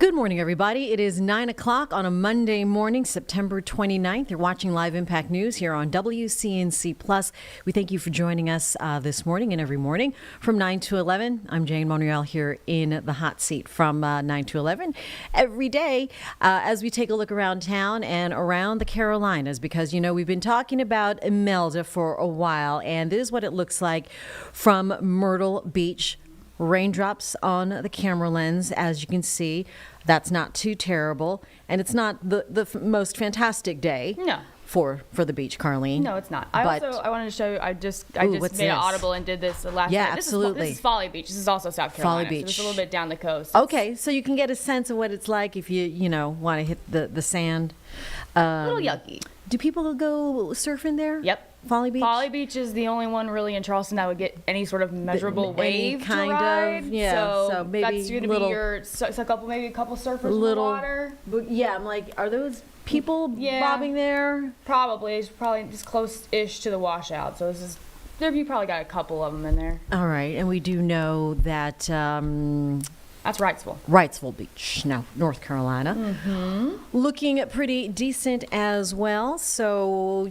Good morning, everybody. It is 9 o'clock on a Monday morning, September 29th. You're watching Live Impact News here on WCNC Plus. We thank you for joining us this morning and every morning from 9 to 11. I'm Jane Monreal here in the hot seat from 9 to 11 every day as we take a look around town and around the Carolinas, because, you know, we've been talking about Imelda for a while, and this is what it looks like from Myrtle Beach. Raindrops on the camera lens, as you can see. That's not too terrible, and it's not the most fantastic day. No. For the beach, Carlene. No, it's not. I wanted to show you. I just made it audible and did this last night. Absolutely. This is Folly Beach. This is also South Carolina. Folly Beach. So it's a little bit down the coast. Okay, so you can get a sense of what it's like if you want to hit the sand. A little yucky. Do people go surfing there? Yep. Folly Beach? Folly Beach is the only one really in Charleston that would get any sort of measurable wave to ride. So maybe that's going to be a couple surfers in the water. Yeah, I'm like, are those people bobbing there? Probably. It's probably just close-ish to the washout. So you probably got a couple of them in there. All right, and we do know that that's Wrightsville. Wrightsville Beach, now North Carolina. Mm-hmm. Looking pretty decent as well. So,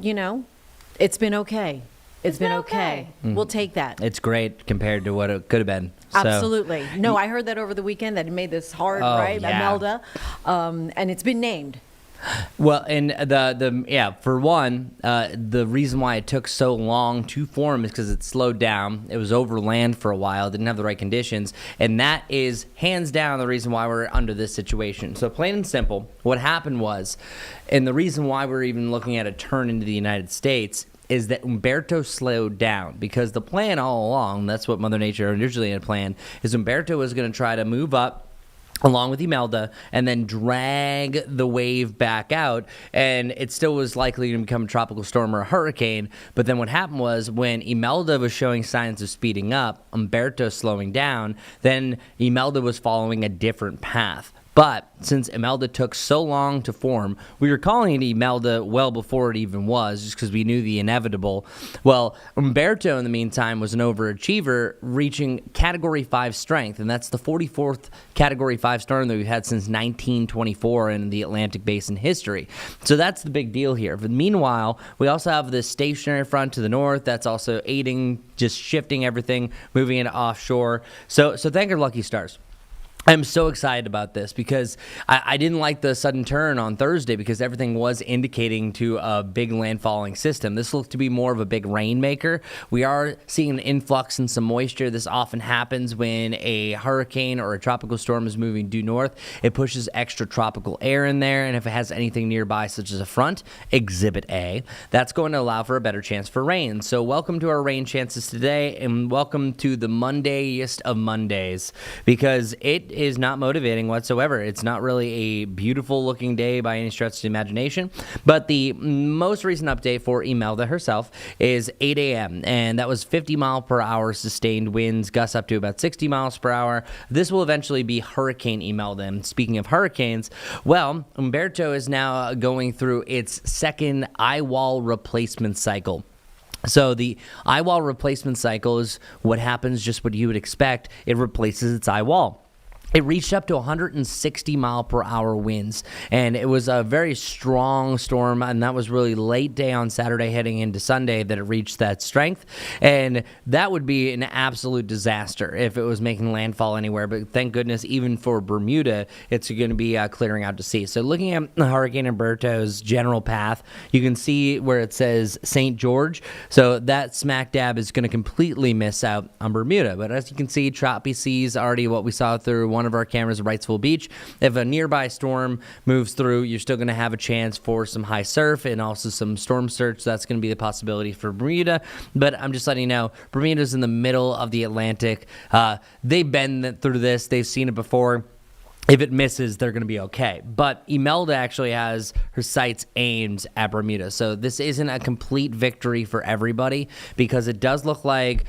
it's been okay. It's been okay. Mm-hmm. We'll take that. It's great compared to what it could have been. Absolutely. No, I heard that over the weekend that it made this hard, right? Yeah. Imelda. And it's been named. Well, and for one, the reason why it took so long to form is because it slowed down. It was over land for a while, didn't have the right conditions, and that is hands down the reason why we're under this situation. So plain and simple, what happened was, and the reason why we're even looking at a turn into the United States is that Humberto slowed down, because the plan all along, that's what Mother Nature originally had planned, is Humberto was going to try to move up along with Imelda, and then drag the wave back out, and it still was likely to become a tropical storm or a hurricane. But then what happened was, when Imelda was showing signs of speeding up, Humberto slowing down, then Imelda was following a different path. But since Imelda took so long to form, we were calling it Imelda well before it even was, just because we knew the inevitable. Well, Humberto, in the meantime, was an overachiever, reaching Category 5 strength, and that's the 44th Category 5 storm that we've had since 1924 in the Atlantic Basin history. So that's the big deal here. But meanwhile, we also have this stationary front to the north that's also aiding, just shifting everything, moving it offshore. So thank our lucky stars. I'm so excited about this because I didn't like the sudden turn on Thursday, because everything was indicating to a big landfalling system. This looked to be more of a big rainmaker. We are seeing an influx in some moisture. This often happens when a hurricane or a tropical storm is moving due north. It pushes extra tropical air in there, and if it has anything nearby, such as a front, Exhibit A, that's going to allow for a better chance for rain. So welcome to our rain chances today, and welcome to the Mondayest of Mondays, because it is not motivating whatsoever. It's not really a beautiful looking day by any stretch of the imagination, but the most recent update for Imelda herself is 8 a.m., and that was 50 mile per hour sustained winds, gusts up to about 60 miles per hour. This will eventually be Hurricane Imelda. And speaking of hurricanes, well, Humberto is now going through its second eye wall replacement cycle. So the eye wall replacement cycle is what happens, just what you would expect. It replaces its eye wall. It reached up to 160 mile per hour winds, and it was a very strong storm, and that was really late day on Saturday heading into Sunday that it reached that strength, and that would be an absolute disaster if it was making landfall anywhere. But thank goodness, even for Bermuda, it's going to be clearing out to sea. So looking at Hurricane Humberto's general path, you can see where it says St. George, so that smack dab is going to completely miss out on Bermuda. But as you can see, choppy seas, already what we saw through one of our cameras at Wrightsville Beach. If a nearby storm moves through, you're still going to have a chance for some high surf and also some storm surge. So that's going to be the possibility for Bermuda. But I'm just letting you know, Bermuda's in the middle of the Atlantic. They've been through this. They've seen it before. If it misses, they're going to be okay. But Imelda actually has her sights aimed at Bermuda. So this isn't a complete victory for everybody, because it does look like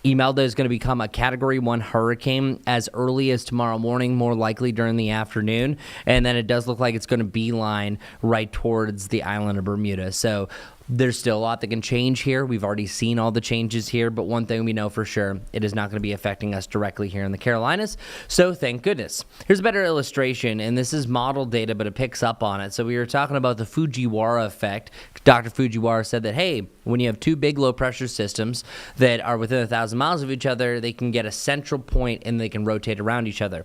Imelda is going to become a Category 1 hurricane as early as tomorrow morning, more likely during the afternoon. And then it does look like it's going to beeline right towards the island of Bermuda. So There's still a lot that can change here. We've already seen all the changes here, but one thing we know for sure, it is not going to be affecting us directly here in the Carolinas, so thank goodness. Here's a better illustration, and this is model data, but it picks up on it. So we were talking about the Fujiwara effect. Dr. Fujiwara said that, hey, when you have two big low-pressure systems that are within 1,000 miles of each other, they can get a central point and they can rotate around each other.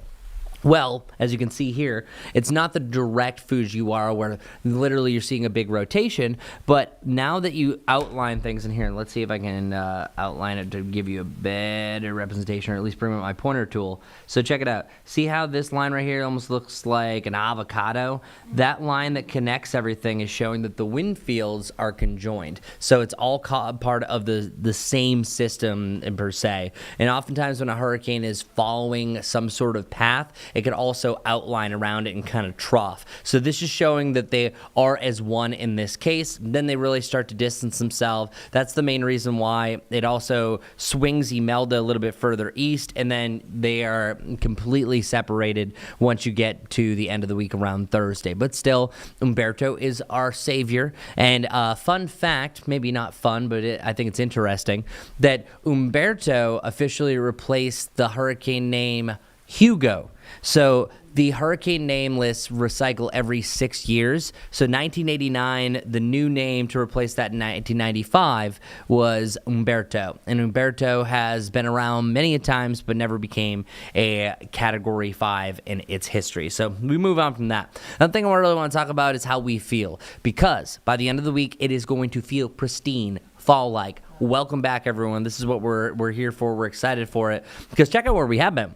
Well, as you can see here, it's not the direct Fujiwara where literally you're seeing a big rotation, but now that you outline things in here, and let's see if I can outline it to give you a better representation, or at least bring up my pointer tool. So check it out. See how this line right here almost looks like an avocado? That line that connects everything is showing that the wind fields are conjoined. So it's all part of the same system per se. And oftentimes when a hurricane is following some sort of path, it could also outline around it and kind of trough. So this is showing that they are as one in this case. Then they really start to distance themselves. That's the main reason why it also swings Imelda a little bit further east, and then they are completely separated once you get to the end of the week around Thursday. But still, Umberto is our savior. And fun fact, maybe not fun, but I think it's interesting, that Umberto officially replaced the hurricane name Hugo. So the hurricane name lists recycle every 6 years. So 1989, the new name to replace that in 1995 was Umberto. And Umberto has been around many a times, but never became a Category 5 in its history. So we move on from that. Another thing I really want to talk about is how we feel. Because by the end of the week, it is going to feel pristine, fall-like. Welcome back, everyone. This is what we're here for. We're excited for it. Because check out where we have been.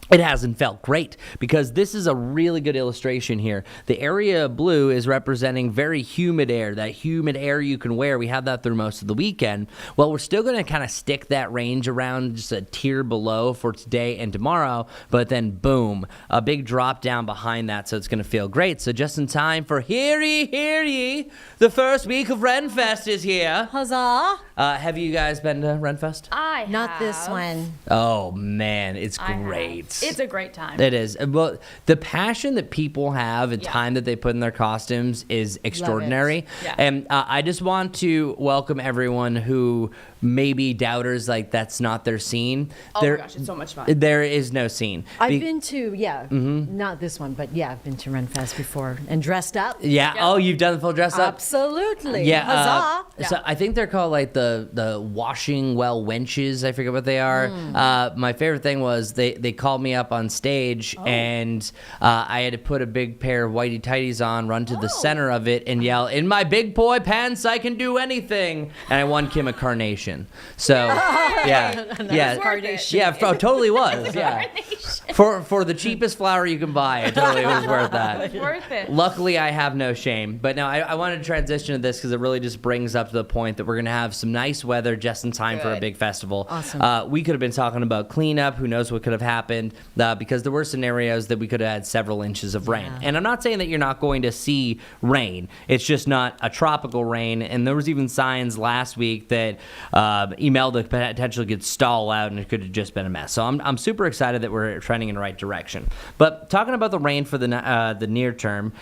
It hasn't felt great, because this is a really good illustration here. The area of blue is representing very humid air, that humid air you can wear. We had that through most of the weekend. Well, we're still going to kind of stick that range around just a tier below for today and tomorrow, but then boom, a big drop down behind that, so it's going to feel great. So just in time for hear ye, the first week of Renfest is here. Huzzah! Have you guys been to Renfest? I Not this have. one. Oh, man, it's I have. great. It's a great time. It is. Well, the passion that people have and Yeah. time that they put in their costumes is extraordinary. Yeah. And I just want to welcome everyone who maybe doubters, like that's not their scene. Oh my gosh, it's so much fun. There is no scene. I've been to, not this one, but yeah, I've been to Renfest before and dressed up. Yeah. Yeah. Oh, you've done the full dress up? Absolutely. Yeah. Huzzah. So I think they're called like the washing well wenches. I forget what they are. My favorite thing was they called me up on stage and I had to put a big pair of whitey tighties on, run to the center of it, and yell, "In my big boy pants, I can do anything!" And I won Kim a carnation. So yeah, Carnation. yeah, totally was. Yeah, for the cheapest flower you can buy, it totally was worth that. It's worth it. Luckily, I have no shame. But no, I wanted to transition to this because it really just brings up to the point that we're going to have some nice weather just in time for a Good. big festival. Awesome. We could have been talking about cleanup. Who knows what could have happened, because there were scenarios that we could have had several inches of rain. And I'm not saying that you're not going to see rain. It's just not a tropical rain. And there was even signs last week that Imelda potentially could stall out and it could have just been a mess. So I'm super excited that we're trending in the right direction. But talking about the rain for the near term,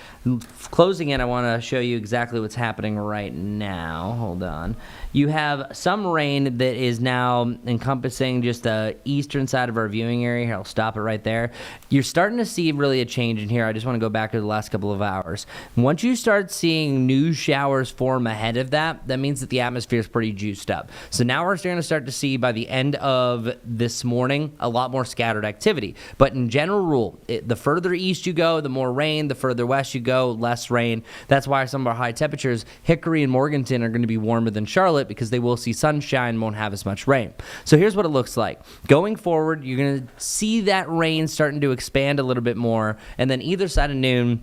closing in, I want to show you exactly what's happening right now. Hold on. You have some rain that is now encompassing just the eastern side of our viewing area. Here, I'll stop it right there. You're starting to see really a change in here. I just want to go back to the last couple of hours. Once you start seeing new showers form ahead of that, that means that the atmosphere is pretty juiced up. So now we're going to start to see by the end of this morning a lot more scattered activity. But in general rule, the further east you go, the more rain. The further west you go, less rain. That's why some of our high temperatures, Hickory and Morganton, are going to be warmer than Charlotte because they will see sunshine and won't have as much rain. So here's what it looks like. Going forward, you're going to see that rain starting to expand a little bit more. And then either side of noon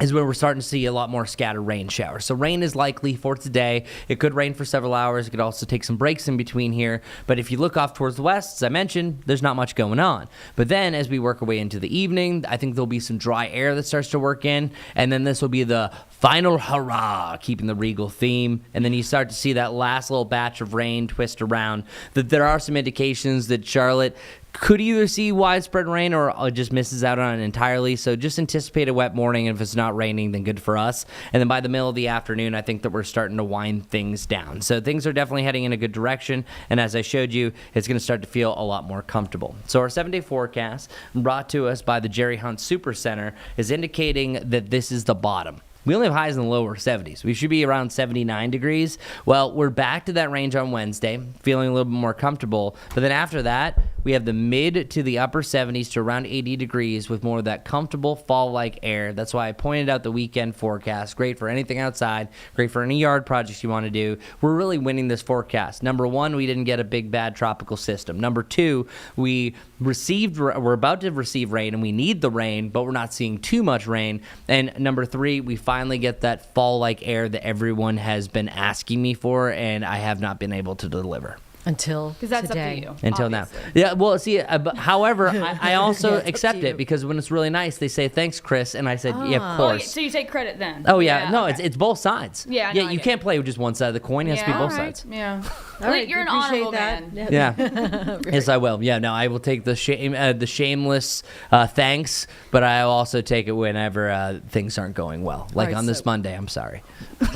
is where we're starting to see a lot more scattered rain showers. So rain is likely for today. It could rain for several hours. It could also take some breaks in between here. But if you look off towards the west, as I mentioned, there's not much going on. But then as we work our way into the evening, I think there'll be some dry air that starts to work in. And then this will be the final hurrah, keeping the regal theme. And then you start to see that last little batch of rain twist around. That there are some indications that Charlotte could either see widespread rain or just misses out on it entirely. So just anticipate a wet morning. And if it's not raining, then good for us. And then by the middle of the afternoon, I think that we're starting to wind things down. So things are definitely heading in a good direction. And as I showed you, it's going to start to feel a lot more comfortable. So our 7-day forecast, brought to us by the Jerry Hunt Super Center, is indicating that this is the bottom. We only have highs in the lower 70s. We should be around 79 degrees. Well, we're back to that range on Wednesday, feeling a little bit more comfortable. But then after that, we have the mid to the upper 70s to around 80 degrees with more of that comfortable fall-like air. That's why I pointed out the weekend forecast. Great for anything outside, great for any yard projects you want to do. We're really winning this forecast. Number one, we didn't get a big bad tropical system. Number two, we're about to receive rain, and we need the rain, but we're not seeing too much rain. And number three, we finally get that fall-like air that everyone has been asking me for, and I have not been able to deliver. Until Because that's today. up to you. Until obviously. now. Yeah, well, see, but however, I also Yeah, it's up accept to it you. because when it's really nice, they say, thanks, Chris. And I said, yeah, of Oh, yeah, course. so you take credit then? Oh, yeah. No, okay. it's both sides. Yeah, Yeah, no, I you get can't play with just one side of the coin. It has to be Yeah, both all right. sides. Yeah. All right, You're an appreciate honorable that. man. Yeah. Yes, I will. Yeah, no, I will take the shameless thanks, but I'll also take it whenever things aren't going well. Like right, on this so- Monday, I'm sorry.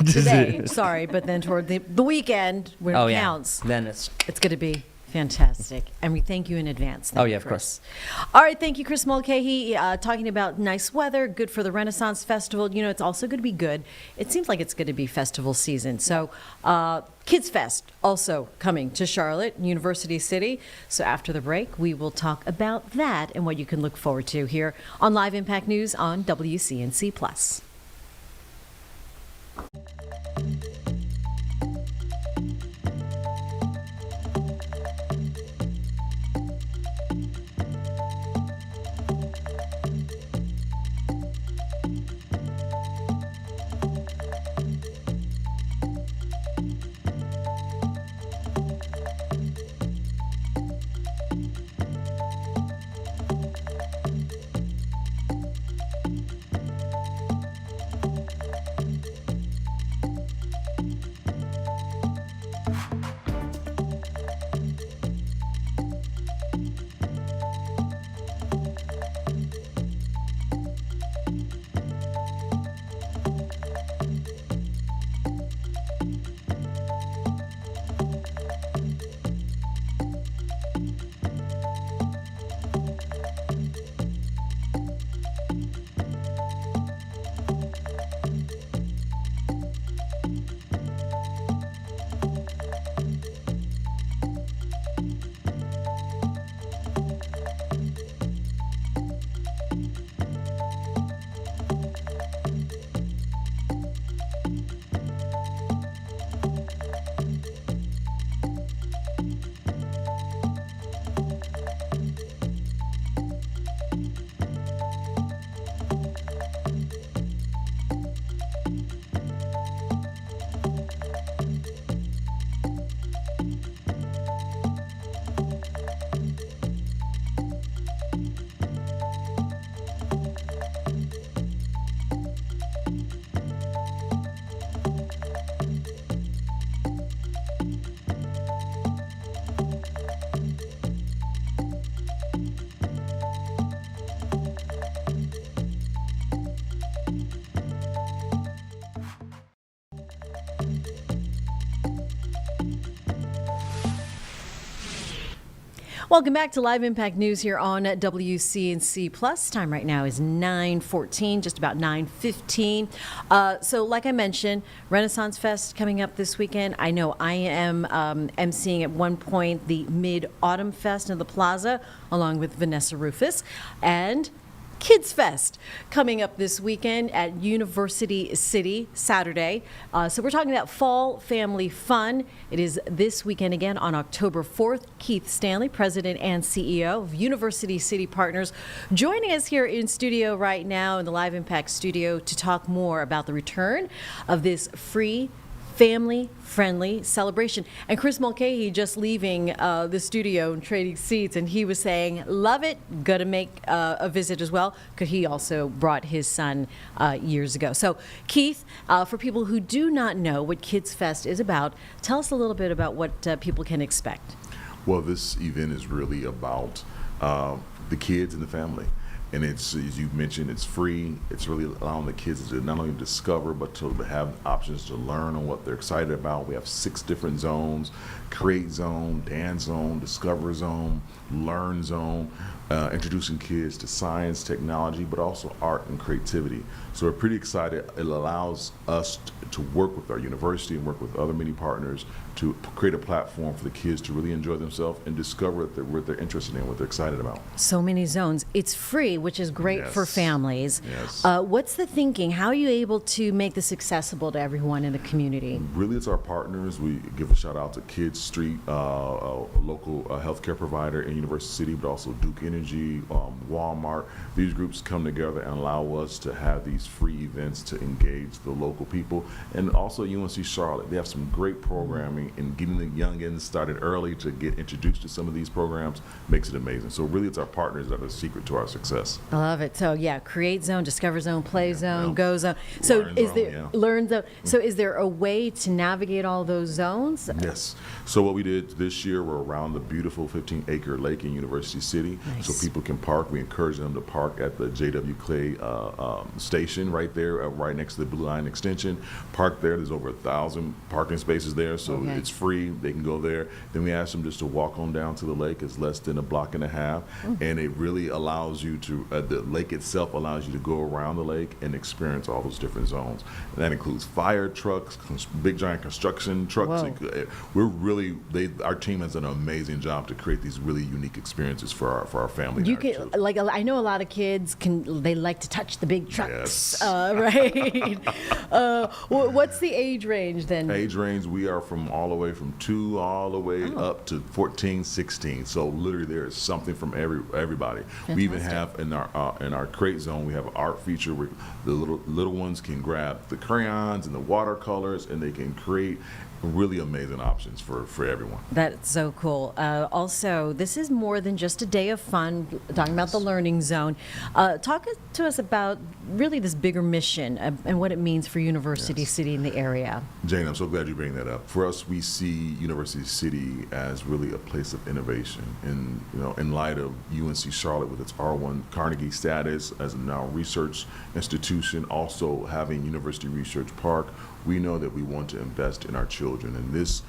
Today, sorry, but then toward the weekend when Oh, it yeah. counts, Then it's... it's going to be fantastic. And we thank you in advance. Thank Oh, you, yeah, of Chris. All right, thank you, Chris Mulcahy, talking about nice weather, good for the Renaissance Festival. You know, it's also going to be good. It seems like it's going to be festival season. So, Kids Fest also coming to Charlotte, University City. So after the break, we will talk about that and what you can look forward to here on Live Impact News on WCNC Plus. Welcome back to Live Impact News here on WCNC Plus. Time right now is 9:14, just about 9:15. So like I mentioned, Renaissance Fest coming up this weekend. I know I am emceeing at one point the Mid-Autumn Fest in the Plaza along with Vanessa Rufus. And Kids Fest coming up this weekend at University City Saturday. So we're talking about fall family fun. It is this weekend again on October 4th. Keith Stanley, President and CEO of University City Partners, joining us here in studio right now in the Live Impact studio to talk more about the return of this free family-friendly celebration. And Chris Mulcahy just leaving the studio and trading seats, and he was saying, love it, gonna make a visit as well, because he also brought his son years ago. So Keith, for people who do not know what Kids Fest is about, tell us a little bit about what people can expect. Well, this event is really about the kids and the family. And it's, as you mentioned, it's free. It's really allowing the kids to not only discover, but to have options to learn on what they're excited about. We have 6 different zones: Create Zone, Dance Zone, Discover Zone, Learn Zone, introducing kids to science, technology, but also art and creativity. So we're pretty excited. It allows us to work with our university and work with other many partners to create a platform for the kids to really enjoy themselves and discover what they're interested in, what they're excited about. So many zones. It's free, which is great for Yes. families. Yes. What's the thinking? How are you able to make this accessible to everyone in the community? Really, it's our partners. We give a shout out to Kids Street, a local healthcare provider in University City, but also Duke Energy, Walmart. These groups come together and allow us to have these free events to engage the local people. And also UNC Charlotte, they have some great programming, and getting the youngins started early to get introduced to some of these programs makes it amazing. So really, it's our partners that are the secret to our success. I love it. So yeah, Create Zone, Discover Zone, Play Zone, yeah. Go Zone. So Learn is Zone, there yeah. Learn Zone? So is there a way to navigate all those zones? Yes. So what we did this year, we're around the beautiful 15-acre lake in University City, Nice. so people can park. We encourage them to park at the J.W. Clay station right there, right next to the Blue Line extension. Park there. There's over 1,000 parking spaces there, so Okay. it's free. They can go there. Then we ask them just to walk on down to the lake. It's less than a block and a half, and it really allows you to. The lake itself allows you to go around the lake and experience all those different zones. And that includes fire trucks, big giant construction trucks. Whoa. We're really our team has done an amazing job to create these really unique experiences for our family. You and our can children. like I know a lot of kids they like to touch the big trucks, Yes. right? What's the age range then? Age range, we are from all the way from 2 all the way Oh. up to 14, 16. So literally there is something from everybody. We even have in our Create Zone, we have an art feature where the little ones can grab the crayons and the watercolors, and they can create really amazing options for everyone. That's so cool. Also, this is more than just a day of fun, talking about the Learning Zone. Talk to us about really this bigger mission and what it means for University Yes. City in the area. Jane, I'm so glad you bring that up. For us, we see University City as really a place of innovation. And in light of UNC Charlotte with its R1 Carnegie status as a now research institution, also having University Research Park, we know that we want to invest in our children. And this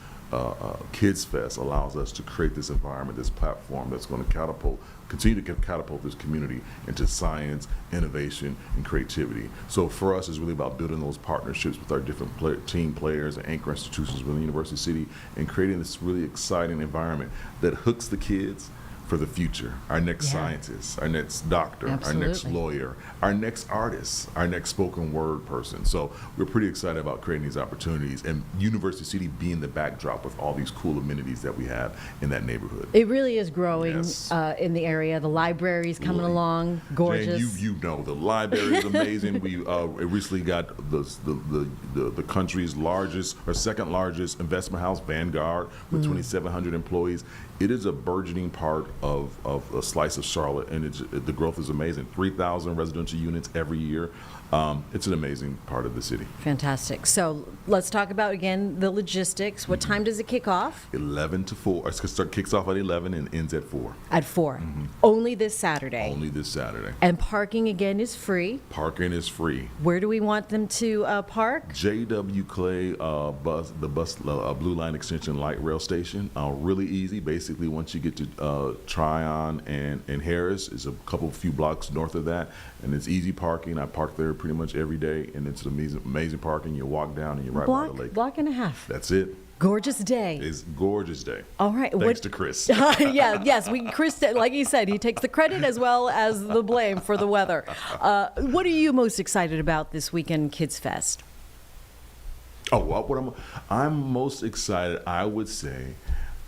Kids Fest allows us to create this environment, this platform that's going to continue to catapult this community into science, innovation, and creativity. So for us, it's really about building those partnerships with our different team players and anchor institutions within University City and creating this really exciting environment that hooks the kids for the future. Our next Yeah. scientist, our next doctor, our next Absolutely. lawyer, our next artist, our next spoken word person. So we're pretty excited about creating these opportunities and University City being the backdrop with all these cool amenities that we have in that neighborhood. It really is growing Yes. in the area. The library's coming Really. along, gorgeous. Jane, you know the library is amazing. We recently got the country's largest or second largest investment house, Vanguard, with 2,700 employees. It is a burgeoning part of a slice of Charlotte, and the growth is amazing. 3,000 residential units every year. It's an amazing part of the city. Fantastic. So let's talk about, again, the logistics. What time does it kick off? 11 to 4. It kicks off at 11 and ends at 4. At 4. Only this Saturday. Only this Saturday. And parking, again, is free. Parking is free. Where do we want them to park? J.W. Clay Blue Line Extension Light Rail Station. Really easy. Basically, once you get to Tryon and Harris, is a few blocks north of that, and it's easy parking. I park there pretty much every day, and it's amazing parking. You walk down and you're right by the lake. Block and a half. That's it. Gorgeous day. It's a gorgeous day. All right. Thanks to Chris. Yes. Chris, like he said, he takes the credit as well as the blame for the weather. What are you most excited about this weekend, Kids Fest? Oh, what I'm most excited, I would say,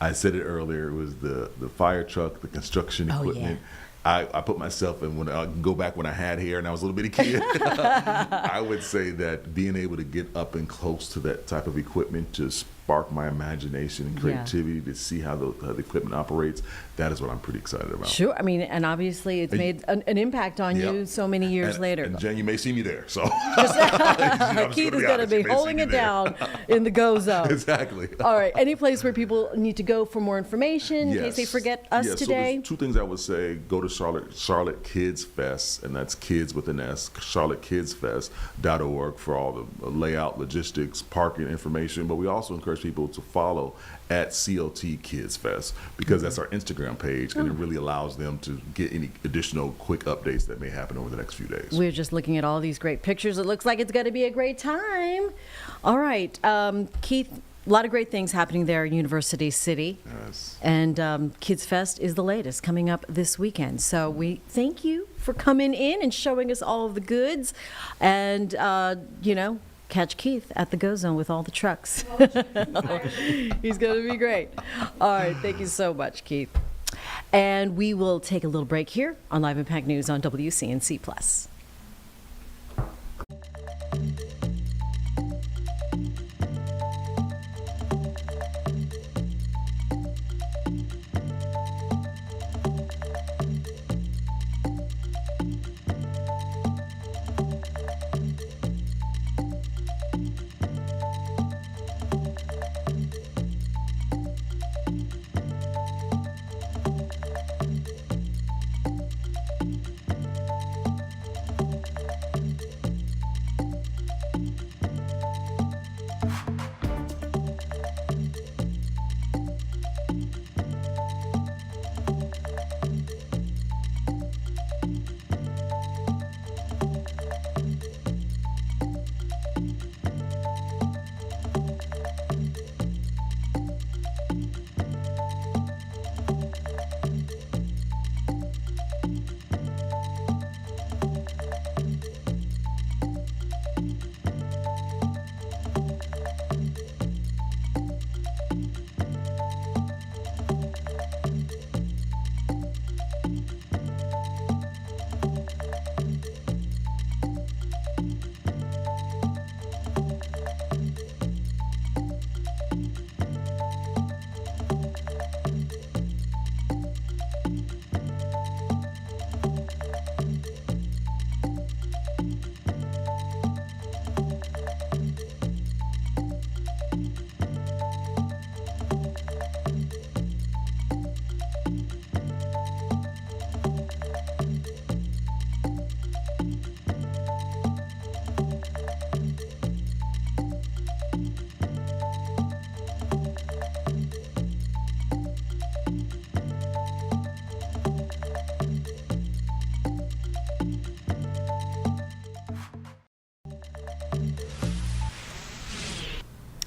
I said it earlier, it was the fire truck, the construction Oh, equipment. I put myself in when I go back when I had hair and I was a little bitty kid. I would say that being able to get up and close to that type of equipment, to spark my imagination and creativity to see how the equipment operates, that is what I'm pretty excited about. Sure. I mean, and obviously it's made an impact on you so many years later. And Jen, you may see me there. So Keith is going to be holding it down in the go zone. Exactly. All right. Any place where people need to go for more information in case they forget us So today? there's two things I would say. Go to Charlotte Kids Fest, and that's kids with an S, charlottekidsfest.org for all the layout, logistics, parking information. But we also encourage people to follow at COT Kids Fest, because that's our Instagram page, and it really allows them to get any additional quick updates that may happen over the next few days. We're just looking at all these great pictures. It looks like it's going to be a great time. All right. Keith, a lot of great things happening there in University City. Yes. And Kids Fest is the latest coming up this weekend. So we thank you for coming in and showing us all of the goods. And, catch Keith at the Go Zone with all the trucks. He's going to be great. All right. Thank you so much, Keith. And we will take a little break here on Live Impact News on WCNC Plus.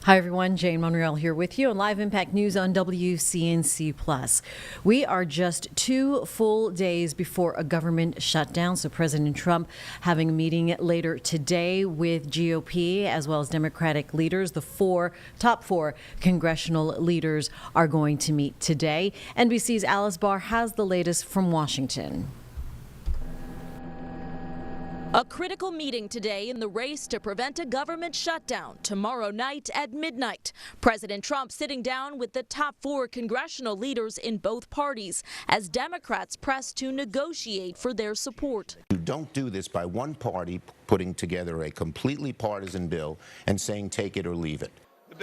Hi, everyone. Jane Monreal here with you on Live Impact News on WCNC Plus. We are just 2 full days before a government shutdown. So President Trump having a meeting later today with GOP as well as Democratic leaders. The top four congressional leaders are going to meet today. NBC's Alice Barr has the latest from Washington. A critical meeting today in the race to prevent a government shutdown tomorrow night at midnight. President Trump sitting down with the top 4 congressional leaders in both parties as Democrats press to negotiate for their support. You don't do this by one party putting together a completely partisan bill and saying take it or leave it.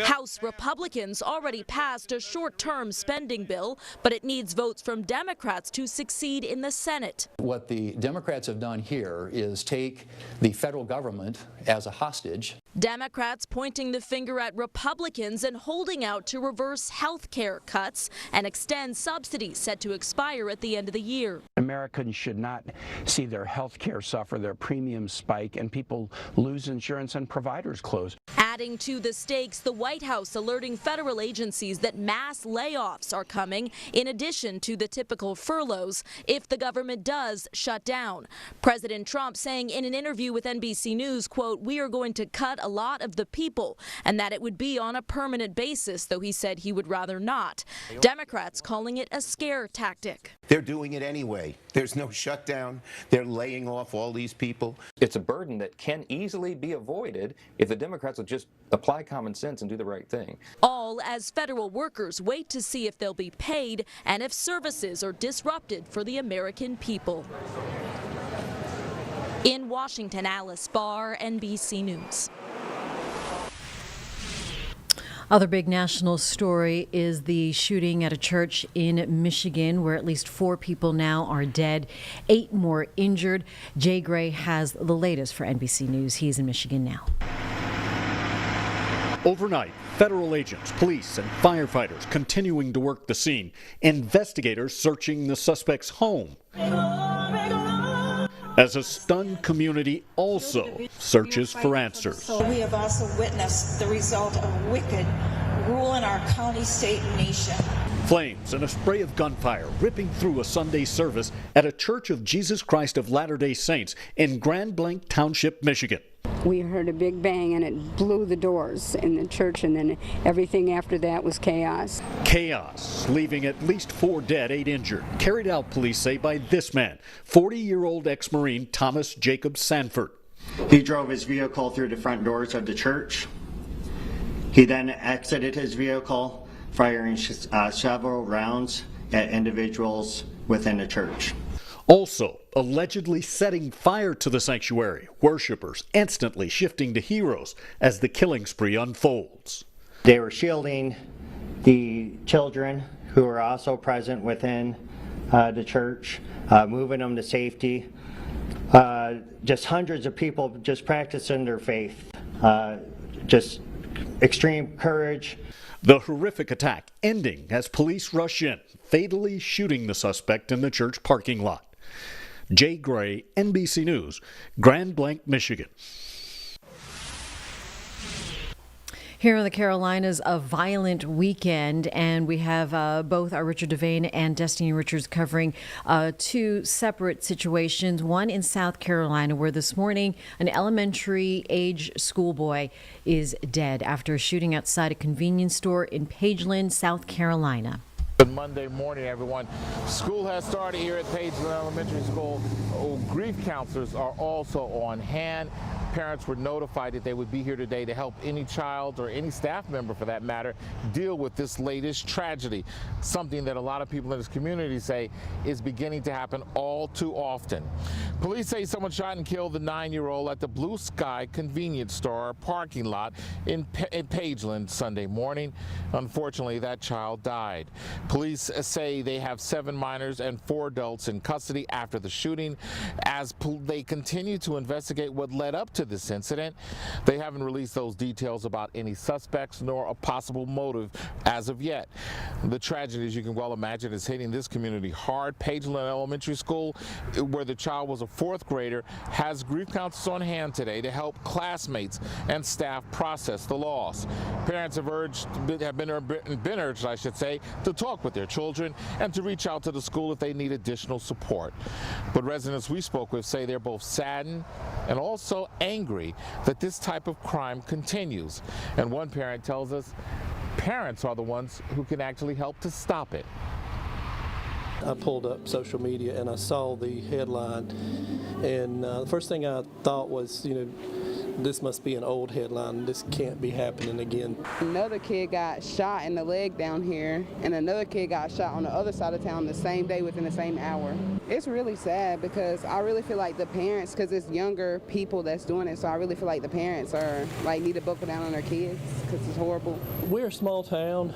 House Republicans already passed a short-term spending bill, but it needs votes from Democrats to succeed in the Senate. What the Democrats have done here is take the federal government as a hostage. Democrats pointing the finger at Republicans and holding out to reverse health care cuts and extend subsidies set to expire at the end of the year. Americans should not see their health care suffer, their premiums spike, and people lose insurance and providers close. Adding to the stakes, the White House alerting federal agencies that mass layoffs are coming, in addition to the typical furloughs, if the government does shut down. President Trump saying in an interview with NBC News, quote, "We are going to cut a lot of the people," and that it would be on a permanent basis, though he said he would rather not. Democrats calling it a scare tactic. They're doing it anyway. There's no shutdown. They're laying off all these people. It's a burden that can easily be avoided if the Democrats will just just apply common sense and do the right thing. All as federal workers wait to see if they'll be paid and if services are disrupted for the American people. In Washington, Alice Barr, NBC News. Other big national story is the shooting at a church in Michigan, where at least 4 people now are dead, 8 more injured. Jay Gray has the latest for NBC News. He's in Michigan now. Overnight, federal agents, police, and firefighters continuing to work the scene. Investigators searching the suspect's home. As a stunned community also searches for answers. So we have also witnessed the result of wicked rule in our county, state, and nation. Flames and a spray of gunfire ripping through a Sunday service at a Church of Jesus Christ of Latter-day Saints in Grand Blanc Township, Michigan. We heard a big bang and it blew the doors in the church, and then everything after that was chaos. Chaos, leaving at least 4 dead, 8 injured. Carried out, police say, by this man, 40-year-old ex-Marine Thomas Jacob Sanford. He drove his vehicle through the front doors of the church. He then exited his vehicle, firing several rounds at individuals within the church. Also, allegedly setting fire to the sanctuary, worshipers instantly shifting to heroes as the killing spree unfolds. They were shielding the children who were also present within the church, moving them to safety. Just hundreds of people just practicing their faith. Just extreme courage. The horrific attack ending as police rush in, fatally shooting the suspect in the church parking lot. Jay Gray, NBC News, Grand Blanc, Michigan. Here in the Carolinas, a violent weekend, and we have both our Richard Devane and Destiny Richards covering 2 separate situations. One in South Carolina, where this morning an elementary-age schoolboy is dead after a shooting outside a convenience store in Pageland, South Carolina. Good Monday morning, everyone. School has started here at Pageland Elementary School. Grief counselors are also on hand. Parents were notified that they would be here today to help any child or any staff member, for that matter, deal with this latest tragedy. Something that a lot of people in this community say is beginning to happen all too often. Police say someone shot and killed the 9-year-old at the Blue Sky convenience store parking lot in Pageland Sunday morning. Unfortunately, that child died. Police say they have 7 minors and 4 adults in custody after the shooting. As they continue to investigate what led up to this incident, they haven't released those details about any suspects nor a possible motive as of yet. The tragedy, as you can well imagine, is hitting this community hard. Pageland Elementary School, where the child was a 4th grader, has grief counselors on hand today to help classmates and staff process the loss. Parents have been urged, I should say, to talk with their children and to reach out to the school if they need additional support. But residents we spoke with say they're both saddened and also angry that this type of crime continues. And one parent tells us parents are the ones who can actually help to stop it. I pulled up social media and I saw the headline, and the first thing I thought was, this must be an old headline. This can't be happening again. Another kid got shot in the leg down here, and another kid got shot on the other side of town the same day within the same hour. It's really sad because I really feel like the parents, because it's younger people that's doing it, so I really feel like the parents are need to buckle down on their kids because it's horrible. We're a small town.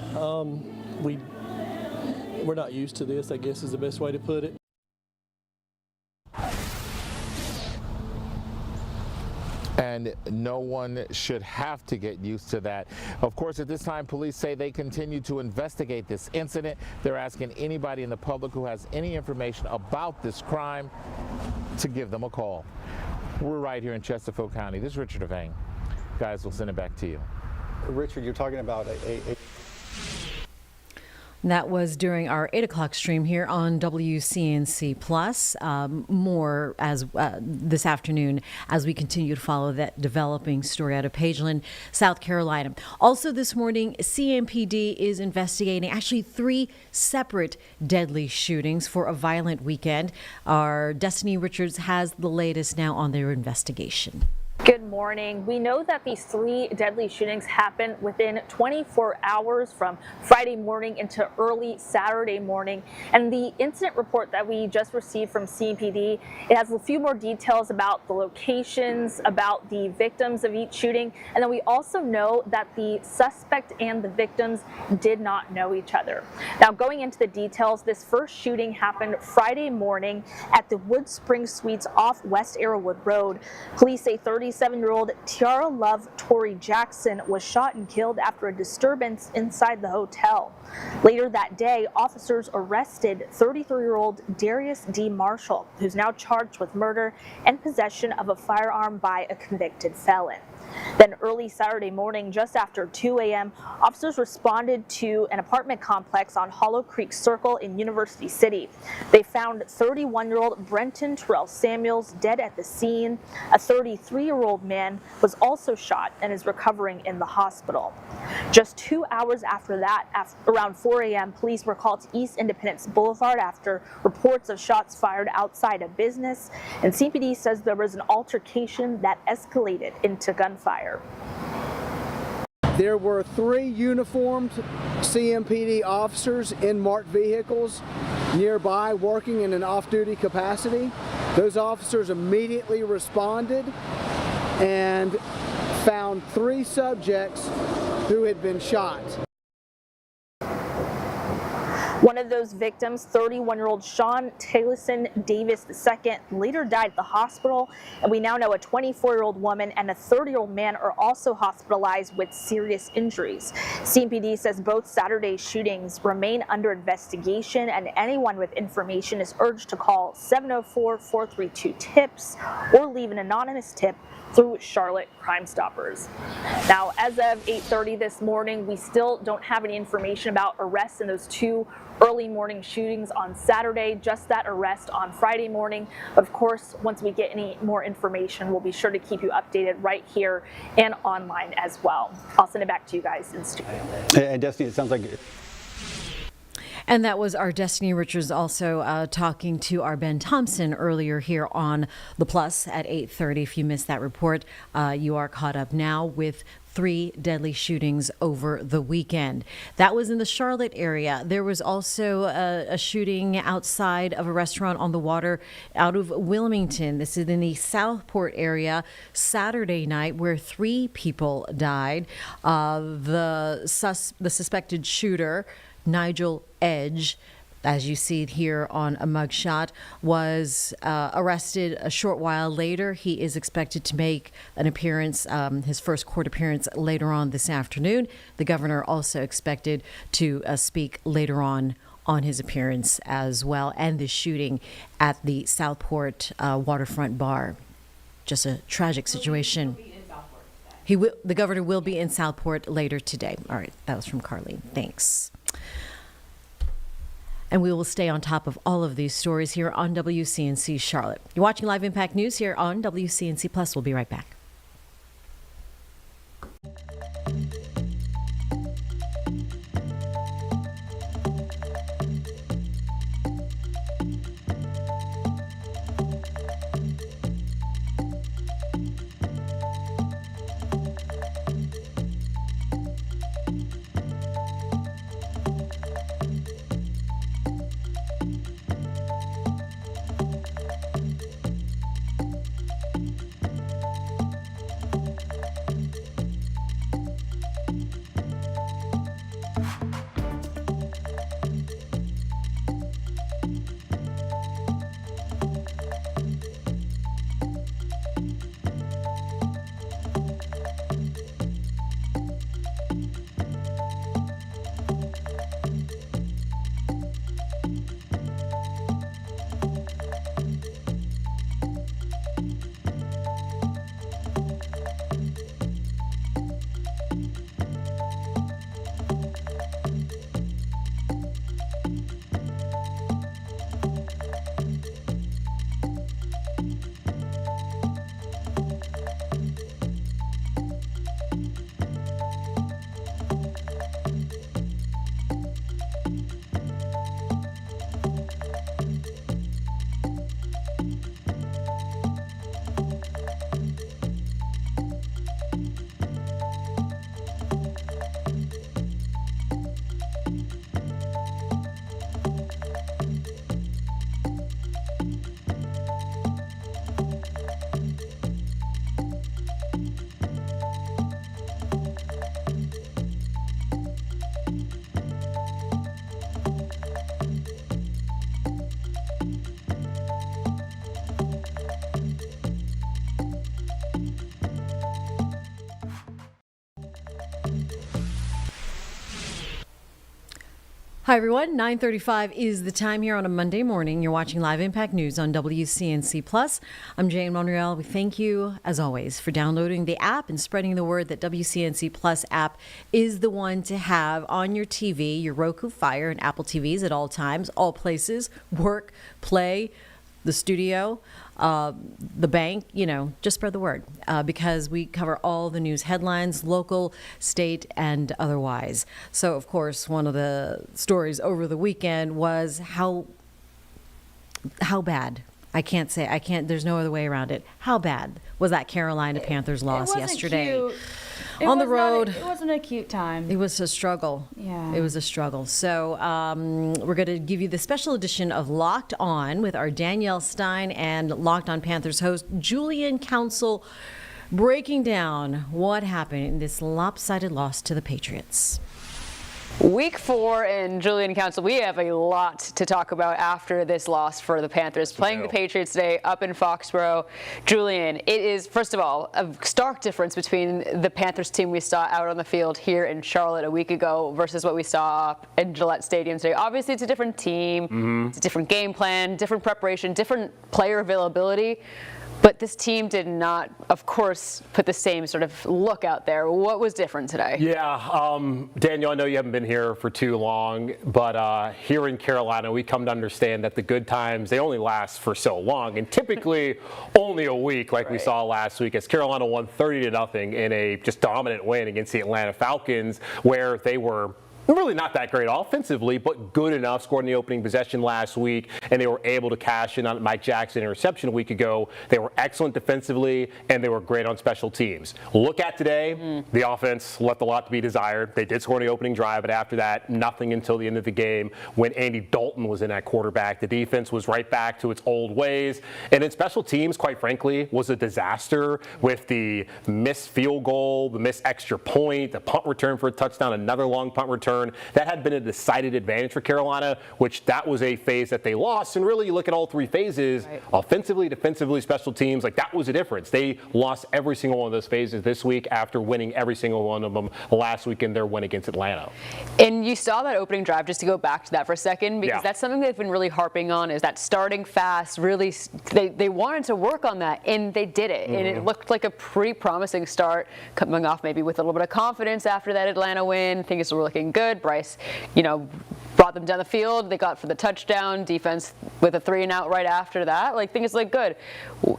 We're not used to this, I guess is the best way to put it. And no one should have to get used to that. Of course, at this time, police say they continue to investigate this incident. They're asking anybody in the public who has any information about this crime to give them a call. We're right here in Chesterfield County. This is Richard Devane. Guys, we'll send it back to you. Richard, you're talking about a That was during our 8 o'clock stream here on WCNC Plus. More as this afternoon as we continue to follow that developing story out of Pageland, South Carolina. Also this morning, CMPD is investigating actually 3 separate deadly shootings for a violent weekend. Our Destiny Richards has the latest now on their investigation. Good morning. We know that these 3 deadly shootings happened within 24 hours from Friday morning into early Saturday morning. And the incident report that we just received from CMPD, it has a few more details about the locations, about the victims of each shooting. And then we also know that the suspect and the victims did not know each other. Now, going into the details, this first shooting happened Friday morning at the Wood Spring Suites off West Arrowwood Road. Police say 37-year-old Tiara Love Torrey Jackson was shot and killed after a disturbance inside the hotel. Later that day, officers arrested 33-year-old Darius D. Marshall, who's now charged with murder and possession of a firearm by a convicted felon. Then early Saturday morning, just after 2 a.m., officers responded to an apartment complex on Hollow Creek Circle in University City. They found 31-year-old Brenton Terrell Samuels dead at the scene. A 33-year-old man was also shot and is recovering in the hospital. Just 2 hours after that, around 4 a.m., police were called to East Independence Boulevard after reports of shots fired outside a business. And CPD says there was an altercation that escalated into gunfire. There were 3 uniformed CMPD officers in marked vehicles nearby working in an off-duty capacity. Those officers immediately responded and found 3 subjects who had been shot. One of those victims, 31-year-old Sean Taylorson Davis II, later died at the hospital, and we now know a 24-year-old woman and a 30-year-old man are also hospitalized with serious injuries. CMPD says both Saturday shootings remain under investigation, and anyone with information is urged to call 704-432-TIPS or leave an anonymous tip through Charlotte Crime Stoppers. Now, as of 8:30 this morning, we still don't have any information about arrests in those 2 early morning shootings on Saturday, just that arrest on Friday morning. But of course, once we get any more information, we'll be sure to keep you updated right here and online as well. I'll send it back to you guys in studio. And Destiny, it sounds like And that was our Destiny Richards also talking to our Ben Thompson earlier here on The Plus at 8:30. If you missed that report, you are caught up now with 3 deadly shootings over the weekend. That was in the Charlotte area. There was also a shooting outside of a restaurant on the water out of Wilmington. This is in the Southport area Saturday night, where 3 people died. The suspected shooter, Nigel Edge, as you see it here on a mugshot, was arrested a short while later. He is expected to make an appearance, his first court appearance later on this afternoon. The governor also expected to speak later on his appearance as well, and the shooting at the Southport waterfront bar. Just a tragic situation. The governor will be in Southport later today. All right, that was from Carlene. Thanks. And we will stay on top of all of these stories here on WCNC Charlotte. You're watching Live Impact News here on WCNC Plus. We'll be right back. Hi, everyone. 9:35 is the time here on a Monday morning. You're watching Live Impact News on WCNC Plus. I'm Jane Monreal. We thank you, as always, for downloading the app and spreading the word that WCNC Plus app is the one to have on your TV, your Roku, Fire, and Apple TVs at all times, all places, work, play, the studio, the bank, just spread the word because we cover all the news headlines, local, state, and otherwise. So, of course, one of the stories over the weekend was how bad. There's no other way around it. How bad was that Carolina Panthers loss yesterday? Cute. On the road. It wasn't a cute time. It was a struggle. Yeah. It was a struggle. So we're going to give you the special edition of Locked On with our Danielle Stein and Locked On Panthers host Julian Council, breaking down what happened in this lopsided loss to the Patriots. Week 4 in Julian Council, we have a lot to talk about after this loss for the Panthers. Playing the Patriots today up in Foxborough. Julian, it is, first of all, a stark difference between the Panthers team we saw out on the field here in Charlotte a week ago versus what we saw in Gillette Stadium today. Obviously, it's a different team. It's a different game plan, different preparation, different player availability. But this team did not, of course, put the same sort of look out there. What was different today? Yeah, Daniel, I know you haven't been here for too long, but here in Carolina, we come to understand that the good times, they only last for so long, and typically only a week, like we saw last week, as Carolina won 30-0 in a just dominant win against the Atlanta Falcons, where they were really not that great offensively, but good enough, scored in the opening possession last week, and they were able to cash in on Mike Jackson interception a week ago. They were excellent defensively, and they were great on special teams. Look at today, the offense left a lot to be desired. They did score in the opening drive, but after that, nothing until the end of the game when Andy Dalton was in at quarterback. The defense was right back to its old ways, and in special teams, quite frankly, was a disaster with the missed field goal, the missed extra point, the punt return for a touchdown, another long punt return. That had been a decided advantage for Carolina, which that was a phase that they lost. And really, you look at all three phases, offensively, defensively, special teams, like that was a difference. They lost every single one of those phases this week after winning every single one of them last week in their win against Atlanta. And you saw that opening drive, just to go back to that for a second, because that's something they've been really harping on, is that starting fast, really, they wanted to work on that, and they did it. And it looked like a pretty promising start, coming off maybe with a little bit of confidence after that Atlanta win. Things were looking good. Bryce, brought them down the field. They got for the touchdown. Defense with a 3-and-out right after that. Things looked good.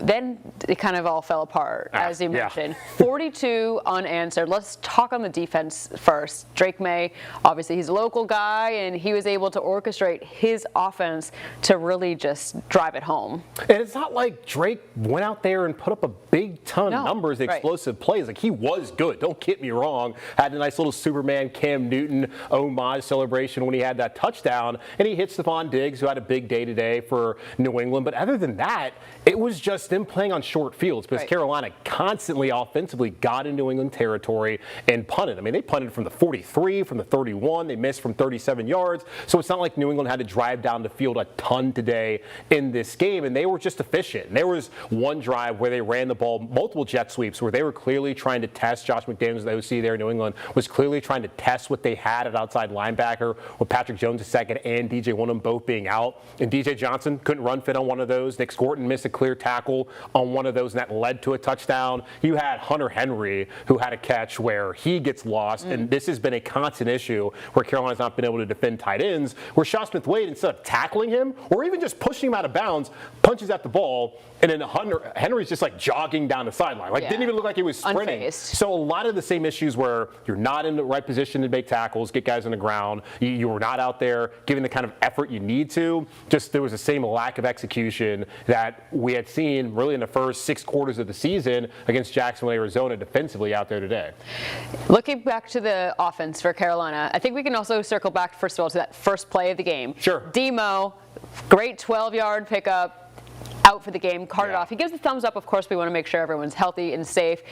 Then it kind of all fell apart, as you mentioned. 42 unanswered. Let's talk on the defense first. Drake May, obviously he's a local guy, and he was able to orchestrate his offense to really just drive it home. And it's not like Drake went out there and put up a big ton of numbers, explosive plays. He was good. Don't get me wrong. Had a nice little Superman Cam Newton homage celebration when he had that touchdown, and he hit Stephon Diggs, who had a big day today for New England. But other than that, it was just them playing on short fields because Carolina constantly offensively got in New England territory and punted. I mean, they punted from the 43, from the 31. They missed from 37 yards. So it's not like New England had to drive down the field a ton today in this game, and they were just efficient. And there was one drive where they ran the ball, multiple jet sweeps, where they were clearly trying to test. Josh McDaniels, the OC there in New England, was clearly trying to test what they had at outside linebacker with Patrick Jones II and DJ Wonnum both being out. And DJ Johnson couldn't run fit on one of those. Nick Scorton missed a clear tackle on one of those, and that led to a touchdown. You had Hunter Henry, who had a catch where he gets lost, and this has been a constant issue where Carolina's not been able to defend tight ends, where Sean Smith-Wade, instead of tackling him or even just pushing him out of bounds, punches at the ball, and then Henry's just jogging down the sideline. Didn't even look like he was sprinting. Unfazed. So a lot of the same issues where you're not in the right position to make tackles, get guys on the ground, you were not out there giving the kind of effort you need to. Just there was the same lack of execution that we had seen really in the first 6 quarters of the season against Jacksonville, Arizona defensively out there today. Looking back to the offense for Carolina, I think we can also circle back, first of all, to that first play of the game. Sure. Demo, great 12-yard pickup. out for the game, carted off. He gives the thumbs up. Of course, we want to make sure everyone's healthy and safe.